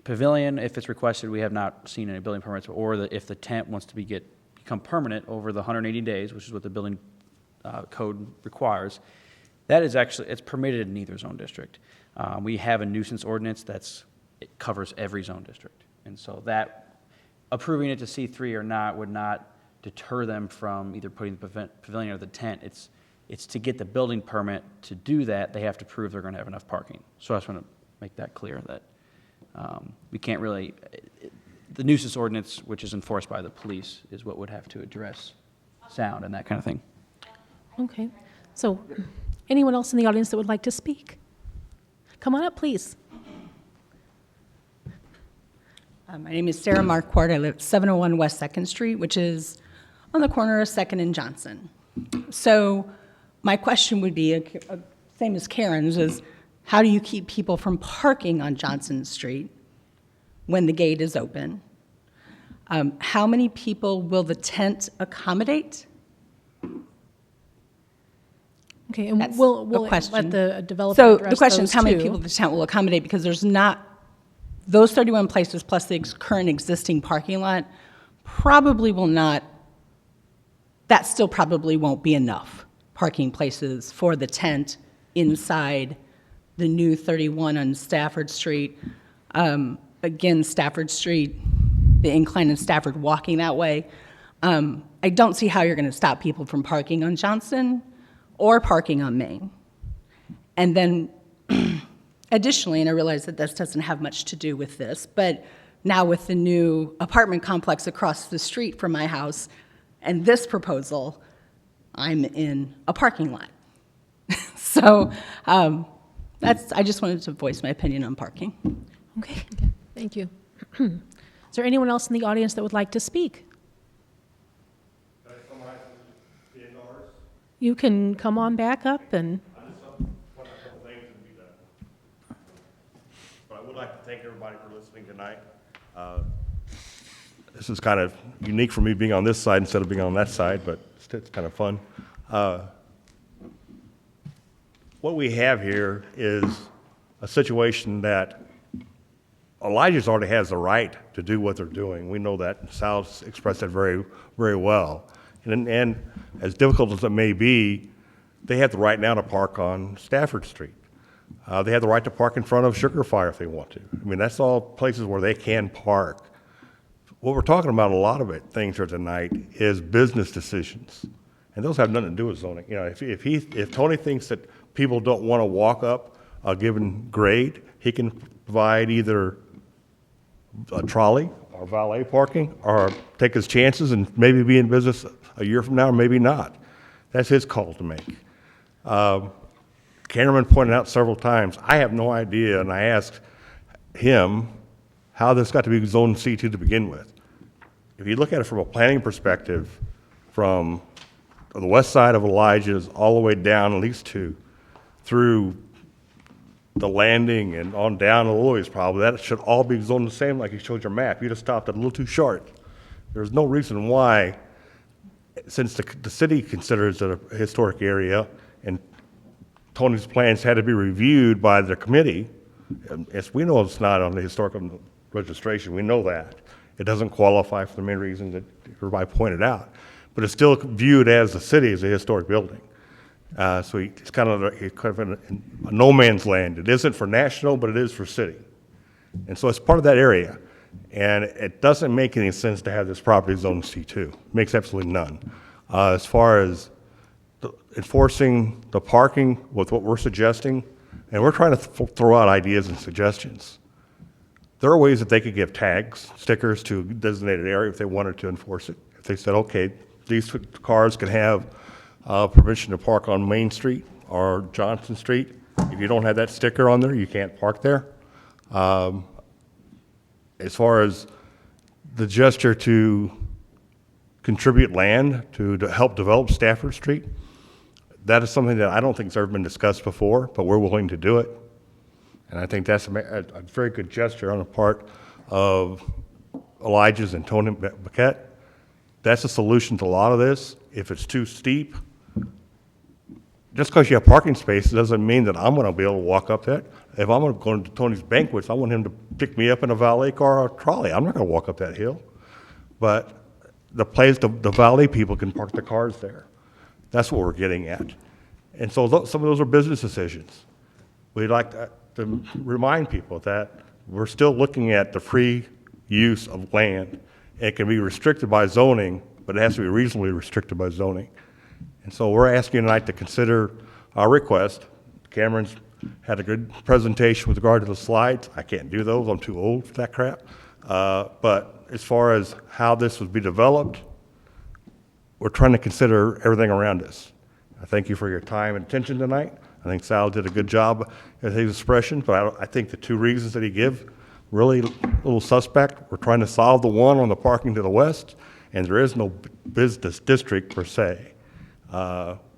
pavilion, if it's requested, we have not seen any building permits, or if the tent wants to become permanent over the 180 days, which is what the building code requires, that is actually, it's permitted in either zone district. We have a nuisance ordinance it covers every zone district. And so that, approving it to C3 or not would not deter them from either putting the pavilion or the tent. It's to get the building permit to do that, they have to prove they're going to have enough parking. So I just want to make that clear that we can't really, the nuisance ordinance, which is enforced by the police, is what would have to address sound and that kind of thing. Okay. So anyone else in the audience that would like to speak? Come on up, please. My name is Sarah Marquardt. I live at 701 West 2nd Street, which is on the corner of 2nd and Johnson. So my question would be, same as Karen's, is how do you keep people from parking on Johnson Street when the gate is open? How many people will the tent accommodate? Okay, and That's we'll a question. let the developer So address the question is those how many two. people the tent will accommodate, because there's not, those 31 places plus the current existing parking lot probably will not, that still probably won't be enough parking places for the tent inside the new 31 on Stafford Street. Again, Stafford Street, the incline in Stafford, walking that way. I don't see how you're going to stop people from parking on Johnson or parking on Main. And then additionally, and I realize that this doesn't have much to do with this, but now with the new apartment complex across the street from my house and this proposal, I'm in a parking lot. So I just wanted to voice my opinion on parking. Okay, thank you. Is there anyone else in the audience that would like to speak? You can come on back up and, But I would like to thank everybody for listening tonight. This is kind of unique for me being on this side instead of being on that side, but it's kind of fun. What we have here is a situation that Elijah's already has the right to do what they're doing. We know that. Sal's expressed that very, very well. And as difficult as it may be, they have the right now to park on Stafford Street. They have the right to park in front of Sugar Fire if they want to. I mean, that's all places where they can park. What we're talking about, a lot of things here tonight, is business decisions. And those have nothing to do with zoning. You know, if Tony thinks that people don't want to walk up a given grade, he can provide either a trolley or valet parking, or take his chances and maybe be in business a year from now, or maybe not. That's his call to make. Cameraman pointed out several times, I have no idea, and I asked him how this got to be Zone C2 to begin with. If you look at it from a planning perspective, from the west side of Elijah's all the way down at least through the landing and on down to Louis, probably, that should all be zoned the same like you showed your map. You just stopped it a little too short. There's no reason why, since the city considers it a historic area and Tony's plans had to be reviewed by the committee, as we know it's not on the historical registration, we know that. It doesn't qualify for the main reason that everybody pointed out. But it's still viewed as the city as a historic building. So it's kind of a no man's land. It isn't for national, but it is for city. And so it's part of that area. And it doesn't make any sense to have this property zoned C2. It makes absolutely none. As far as enforcing the parking with what we're suggesting, and we're trying to throw out ideas and suggestions. There are ways that they could give tags, stickers to a designated area if they wanted to enforce it. If they said, okay, these cars can have permission to park on Main Street or Johnson Street. If you don't have that sticker on there, you can't park there. As far as the gesture to contribute land to help develop Stafford Street, that is something that I don't think has ever been discussed before, but we're willing to do it. And I think that's a very good gesture on the part of Elijah's and Tony Paquette. That's a solution to a lot of this. If it's too steep, just because you have parking spaces doesn't mean that I'm going to be able to walk up that. If I'm going to go to Tony's Banquets, I want him to pick me up in a valet car or a trolley. I'm not going to walk up that hill. But the place, the valet people can park their cars there. That's what we're getting at. And so some of those are business decisions. We'd like to remind people that we're still looking at the free use of land. It can be restricted by zoning, but it has to be reasonably restricted by zoning. And so we're asking tonight to consider our request. Cameron's had a good presentation with regard to the slides. I can't do those. I'm too old for that crap. But as far as how this would be developed, we're trying to consider everything around us. I thank you for your time and attention tonight. I think Sal did a good job at his expression, but I think the two reasons that he gave really a little suspect. We're trying to solve the one on the parking to the west, and there is no business district per se.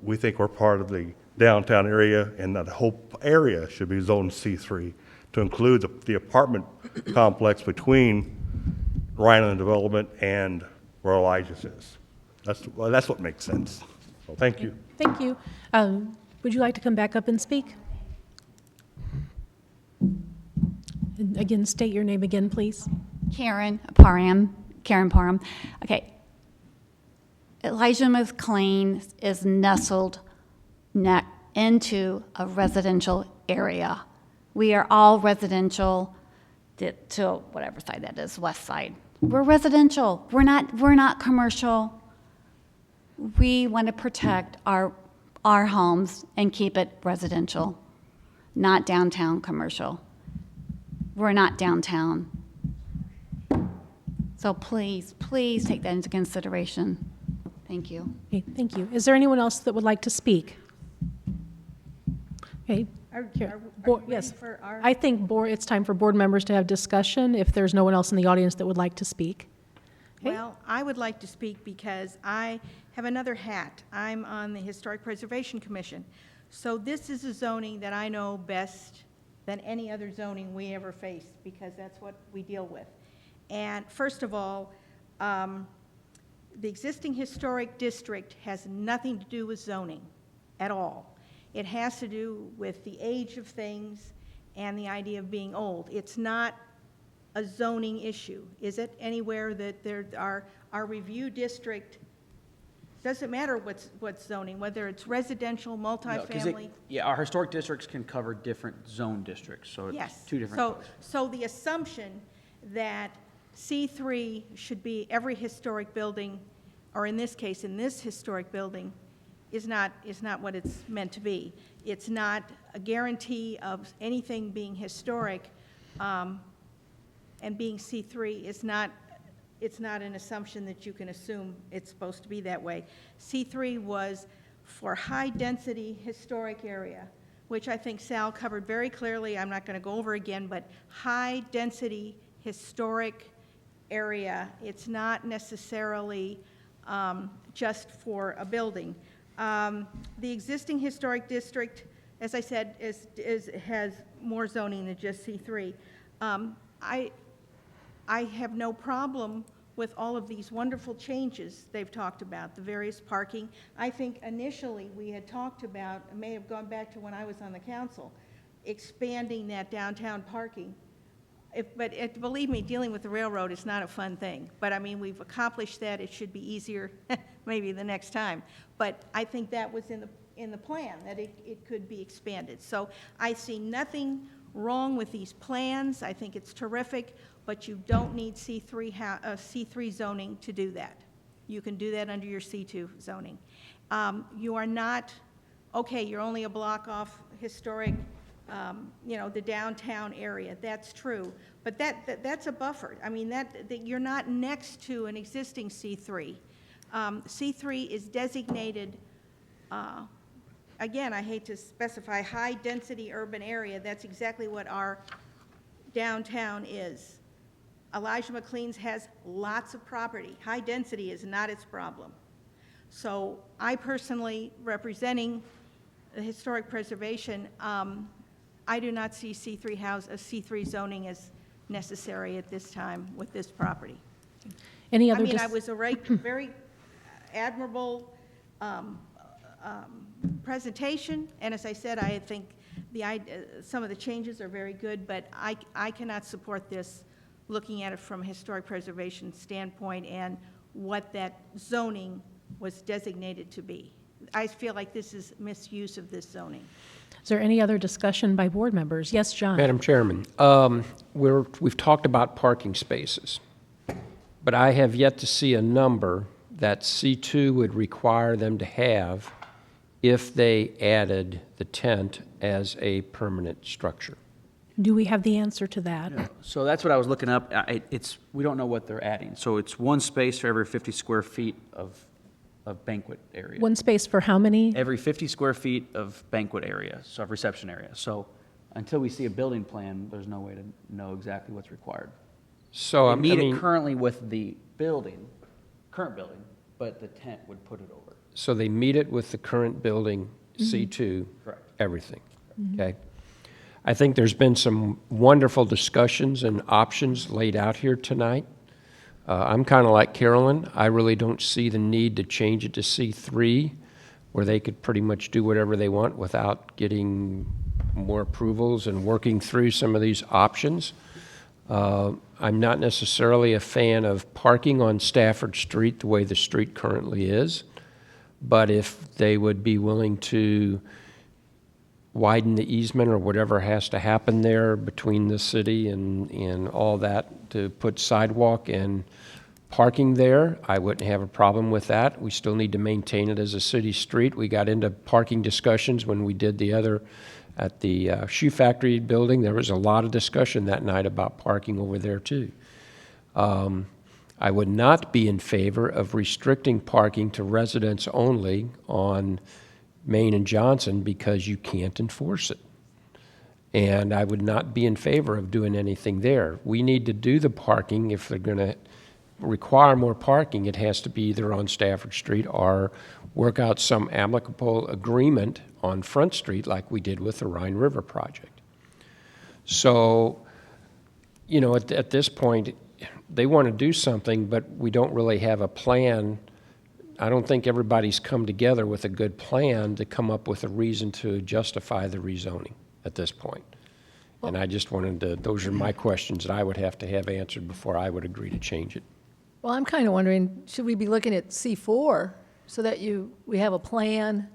We think we're part of the downtown area, and that whole area should be zoned C3 to include the apartment complex between Rhineland Development and where Elijah's is. That's what makes sense. So thank you. Thank you. Would you like to come back up and speak? And again, state your name again, please. Karen Parham. Okay. Elijah McClain is nestled into a residential area. We are all residential to whatever side that is, west side. We're residential. We're not commercial. We want to protect our homes and keep it residential, not downtown commercial. We're not downtown. So please take that into consideration. Thank you. Okay, thank you. Is there anyone else that would like to speak? Okay. Here. Yes. I think it's time for board members to have discussion if there's no one else in the audience that would like to speak. Okay. Well, I would like to speak because I have another hat. I'm on the Historic Preservation Commission. So this is a zoning that I know best than any other zoning we ever faced, because that's what we deal with. And first of all, the existing historic district has nothing to do with zoning at all. It has to do with the age of things and the idea of being old. It's not a zoning issue, is it? Anywhere that there are, our review district, doesn't matter what's zoning, whether it's residential, multifamily. Our historic districts can cover different zone districts, so it's Yes. two different. So the assumption that C3 should be every historic building, or in this case, in this historic building, is not what it's meant to be. It's not a guarantee of anything being historic, and being C3 is not. It's not an assumption that you can assume it's supposed to be that way. C3 was for high-density historic area, which I think Sal covered very clearly. I'm not going to go over again, but high-density historic area. It's not necessarily just for a building. The existing historic district, as I said, has more zoning than just C3. I have no problem with all of these wonderful changes they've talked about, the various parking. I think initially we had talked about, it may have gone back to when I was on the council, expanding that downtown parking. But believe me, dealing with the railroad is not a fun thing. But I mean, we've accomplished that. It should be easier maybe the next time. But I think that was in the plan, that it could be expanded. So I see nothing wrong with these plans. I think it's terrific, but you don't need C3 zoning to do that. You can do that under your C2 zoning. You are not, okay, you're only a block off historic, the downtown area. That's true, but that's a buffer. I mean, that you're not next to an existing C3. C3 is designated, again, I hate to specify high-density urban area. That's exactly what our downtown is. Elijah McClain's has lots of property. High density is not its problem. So I personally, representing the historic preservation, I do not see C3 zoning as necessary at this time with this property. Any other? I was a very admirable presentation, and as I said, I think some of the changes are very good, but I cannot support this, looking at it from a historic preservation standpoint and what that zoning was designated to be. I feel like this is misuse of this zoning. Is there any other discussion by board members? Yes, John? Madam Chairman, we've talked about parking spaces, but I have yet to see a number that C2 would require them to have if they added the tent as a permanent structure. Do we have the answer to that? So that's what I was looking up. We don't know what they're adding. So it's one space for every 50 square feet of banquet area. One space for how many? Every 50 square feet of banquet area, so of reception area. So until we see a building plan, there's no way to know exactly what's required. So, They meet it currently with the current building, but the tent would put it over. so they meet it with the current building, C2, Correct. everything, okay? I think there's been some wonderful discussions and options laid out here tonight. I'm kind of like Carolyn. I really don't see the need to change it to C3, where they could pretty much do whatever they want without getting more approvals and working through some of these options. I'm not necessarily a fan of parking on Stafford Street the way the street currently is, but if they would be willing to widen the easement or whatever has to happen there between the city and all that to put sidewalk and parking there, I wouldn't have a problem with that. We still need to maintain it as a city street. We got into parking discussions when we did the other at the shoe factory building. There was a lot of discussion that night about parking over there too. I would not be in favor of restricting parking to residents only on Main and Johnson because you can't enforce it. And I would not be in favor of doing anything there. We need to do the parking. If they're going to require more parking, it has to be either on Stafford Street or work out some amicable agreement on Front Street like we did with the Rhine River project. So, you know, at this point, they want to do something, but we don't really have a plan. I don't think everybody's come together with a good plan to come up with a reason to justify the rezoning at this point. And I just wanted to, those are my questions that I would have to have answered before I would agree to change it. Well, I'm kind of wondering, should we be looking at C4 so that we have a plan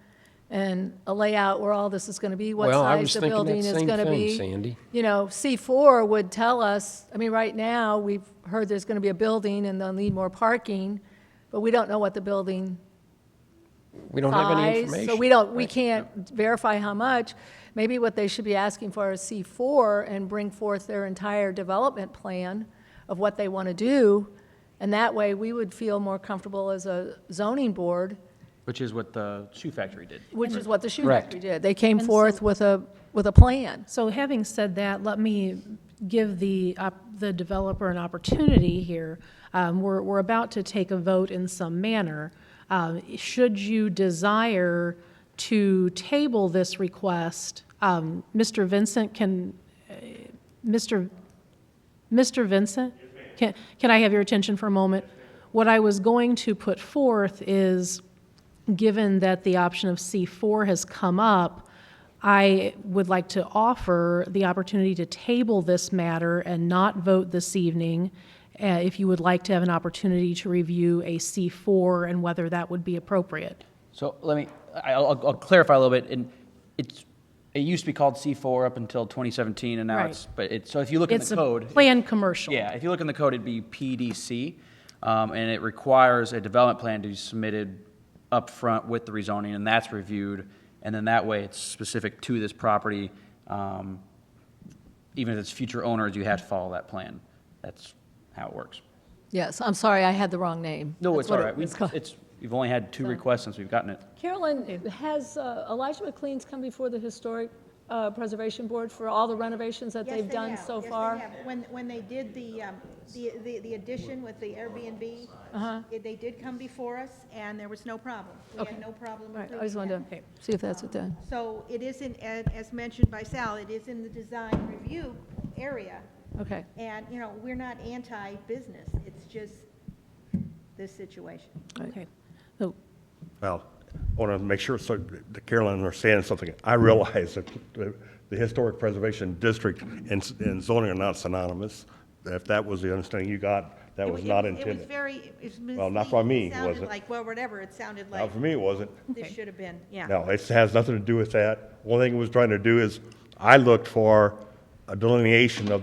and a layout where all this is going to be, what Well, I was size the thinking that building is same going to thing, be? Sandy. You know, C4 would tell us, I mean, right now, we've heard there's going to be a building and they'll need more parking, but we don't know what the building We don't have any size, information. so we can't verify how much. Maybe what they should be asking for is C4 and bring forth their entire development plan of what they want to do, and that way we would feel more comfortable as a zoning board, Which is what the shoe factory did. which is what the shoe Correct. factory did. They came And forth so- with a plan. So having said that, let me give the developer an opportunity here. We're about to take a vote in some manner. Should you desire to table this request, Mr. Vincent, Mr. Vincent? Can I have your attention for a moment? What I was going to put forth is, given that the option of C4 has come up, I would like to offer the opportunity to table this matter and not vote this evening, if you would like to have an opportunity to review a C4 and whether that would be appropriate. So I'll clarify a little bit. And it used to be called C4 up until 2017, and now Right. so if you look in It's the a code. planned commercial. Yeah, if you look in the code, it'd be PDC, and it requires a development plan to be submitted up front with the rezoning, and that's reviewed, and then that way it's specific to this property. Even if it's future owners, you have to follow that plan. That's how it works. Yes, I'm sorry, I had the wrong name. No, That's it's what all it right. was called. We've only had 2 requests since we've gotten it. Carolyn, has Elijah McLean's come before the Historic Preservation Board for all the renovations that Yes, they've they done have. so Yes, they far? have. When they did the addition with the Airbnb, they did come before us, and there was no problem. We had no problem Right, I approving just wanted that. to see if that's it then. So it is in, as mentioned by Sal, it is in the design review area. Okay. And, you know, we're not anti-business, it's just this situation. Okay. So Well, I want to make sure so that Carolyn understands something. I realize that the Historic Preservation District and zoning are not synonymous. If that was the understanding you got, that was not It was intended. very, it was Well, not for me, misleading. It sounded was it? like, well, whatever, it sounded like Not for me, it wasn't. this should have been, yeah. No, it has nothing to do with that. One thing it was trying to do is, I looked for a delineation of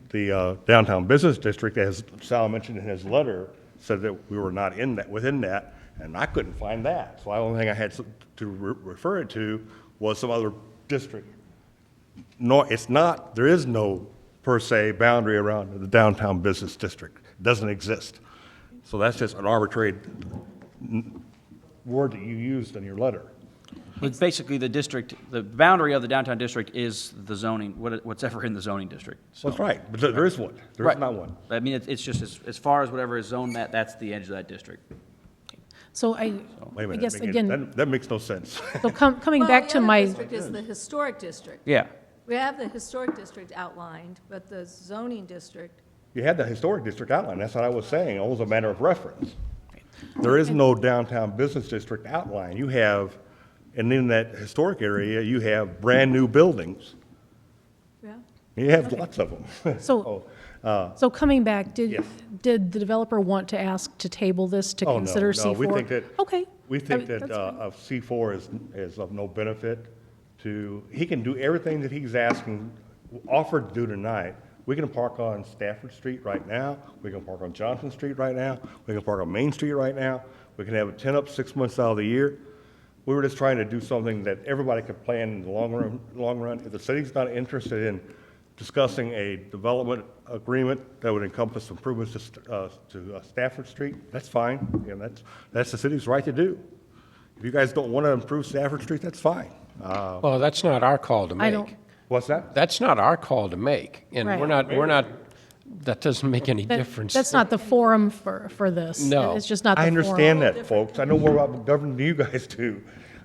the downtown business district, as Sal mentioned in his letter, said that we were not in that, within that, and I couldn't find that. So the only thing I had to refer it to was some other district. No, it's not, there is no per se boundary around the downtown business district. It doesn't exist. So that's just an arbitrary word that you used in your letter. It's basically the district, the boundary of the downtown district is the zoning, what's ever in the zoning district. So- That's right, but there is one. There is Right. not one. I mean, it's just as far as whatever is zoned, that's the edge of that district. So Wait a I minute, guess, again, that makes no sense. so coming Well, back the to other my, district is the historic district. Yeah. We have the historic district outlined, but the zoning district, You had the historic district outline, that's what I was saying, it was a matter of reference. There is no downtown business district outline. You have, and in that historic area, you have brand-new buildings. yeah. You have lots of them. So- so coming back, Yes. did the developer want to ask to table this to Oh, no, consider no, C4? we think that. Okay. We I think mean, that that's fine. C4 is of no benefit to, he can do everything that he's asking, offered to do tonight. We can park on Stafford Street right now, we can park on Johnson Street right now, we can park on Main Street right now, we can have a tent up 6 months out of the year. We were just trying to do something that everybody could plan in the long run. If the city's not interested in discussing a development agreement that would encompass improvements to Stafford Street, that's fine, and that's the city's right to do. If you guys don't want to improve Stafford Street, that's fine. Well, that's not our call to I don't- make. What's that? That's not our call to make, and Right. we're not, that doesn't make any That- difference. That's not the forum for this. No. It's just not the I forum. understand that, folks. I know more about government than you guys do.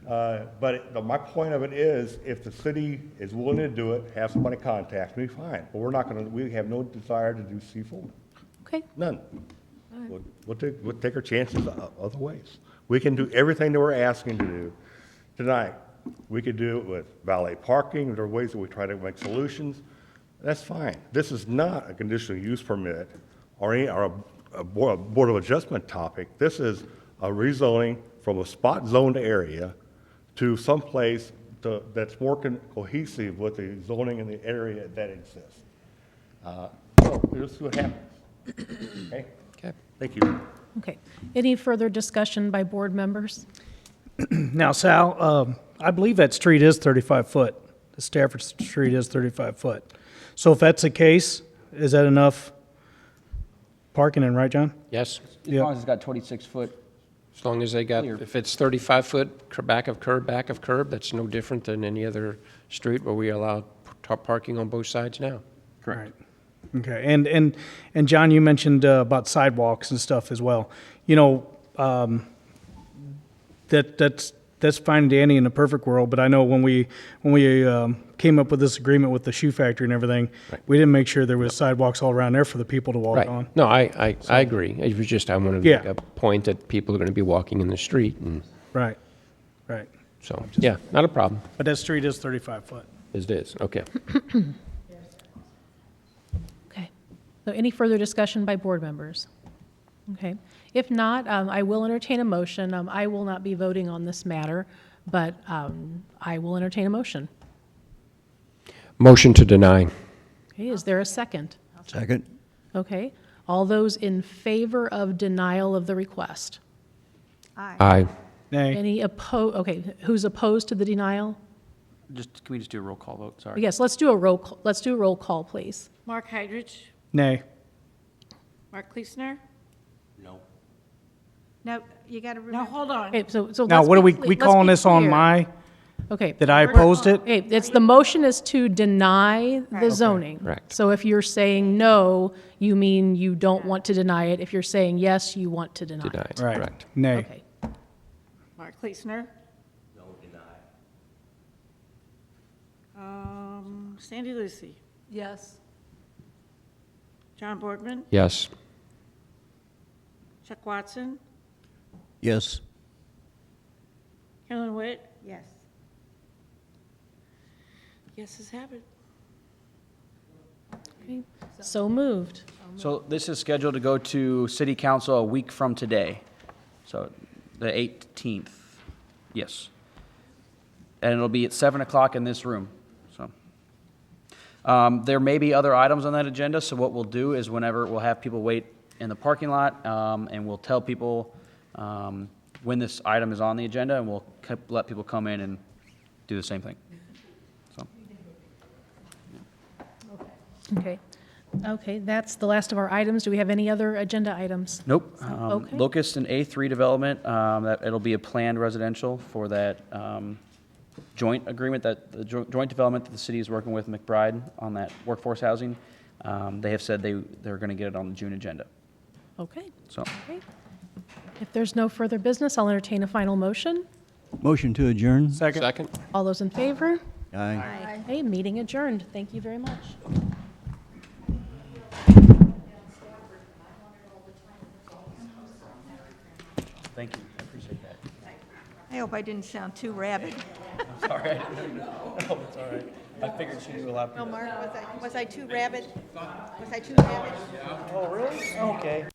My point of it is, if the city is willing to do it, have somebody contact me, fine. But we're not gonna, we have no desire to do C4. Okay. None. We'll take our chances other ways. We can do everything that we're asking to do tonight. We could do it with valet parking. There are ways that we try to make solutions. That's fine. This is not a conditional use permit or a board of adjustment topic. This is a rezoning from a spot zoned area to someplace that's more cohesive with the zoning in the area that exists. So we'll see what happens. Okay? Okay. Thank you. Okay. Any further discussion by board members? Now, Sal, I believe that street is 35 foot. The Stafford Street is 35 foot. So if that's the case, is that enough parking in, right, John? Yes, As long as it's got 26-foot. as long as they got, Clear. if it's 35 foot back of curb, that's no different than any other street where we allow parking on both sides now. Correct. Okay, and John, you mentioned about sidewalks and stuff as well. You know, that's fine and dandy in a perfect world, but I know when we came up with this agreement with the shoe factory and everything, we didn't make sure there was sidewalks all around there for the people to walk on. Right. No, I agree. It was just, I wanted to Yeah. make a point that people are going to be walking in the street, and Right, right. so, yeah, not a problem. But that street is 35 foot. It is, okay. Okay. So any further discussion by board members? Okay. If not, I will entertain a motion. I will not be voting on this matter, but I will entertain a motion. Motion to deny. Okay, is there a second? Second? Okay. All those in favor of denial of the request? Aye. Nay. Any okay, who's opposed to the denial? Can we just do a roll call vote? Sorry. Yes, let's do a roll call, please. Mark Hydrich, Nay. Mark Kleesner. Now, you got to No, remember. hold on. Okay, so Now, let's what are be we let's calling be this on clear. my, Okay. that I opposed it? Okay, the motion is to deny the zoning. Correct. So if you're saying no, you mean you don't want to deny it. If you're saying yes, you want to deny Deny, it. Right. correct. Nay. Okay. Mark Kleesner. No, deny. Sandy Lucy, Yes. John Boardman, Yes. Chuck Watson, Yes. Carolyn Witt, Yes. yeses have it. Okay. So moved. So this is scheduled to go to city council a week from today, so the 18th, yes. And it'll be at 7 o'clock in this room, so. There may be other items on that agenda, so what we'll do is whenever, we'll have people wait in the parking lot, and we'll tell people when this item is on the agenda, and we'll let people come in and do the same thing, so. Okay. Okay, that's the last of our items. Do we have any other agenda items? Nope. Okay. Locust and A3 development, that, it'll be a planned residential for that joint agreement, that, the joint development that the city is working with McBride on that workforce housing. They have said they're going to get it on the June agenda, Okay. so. Okay. If there's no further business, I'll entertain a final motion. Motion to adjourn? Second? All those in favor? Aye. Okay, meeting adjourned. Thank you very much. Thank you, I appreciate that. I hope I didn't sound too rabid. I'm sorry, I didn't know. No, it's all right. I figured she knew a lot. No, Mark, was I too rabid? Was I too rabid? Oh, really? Okay.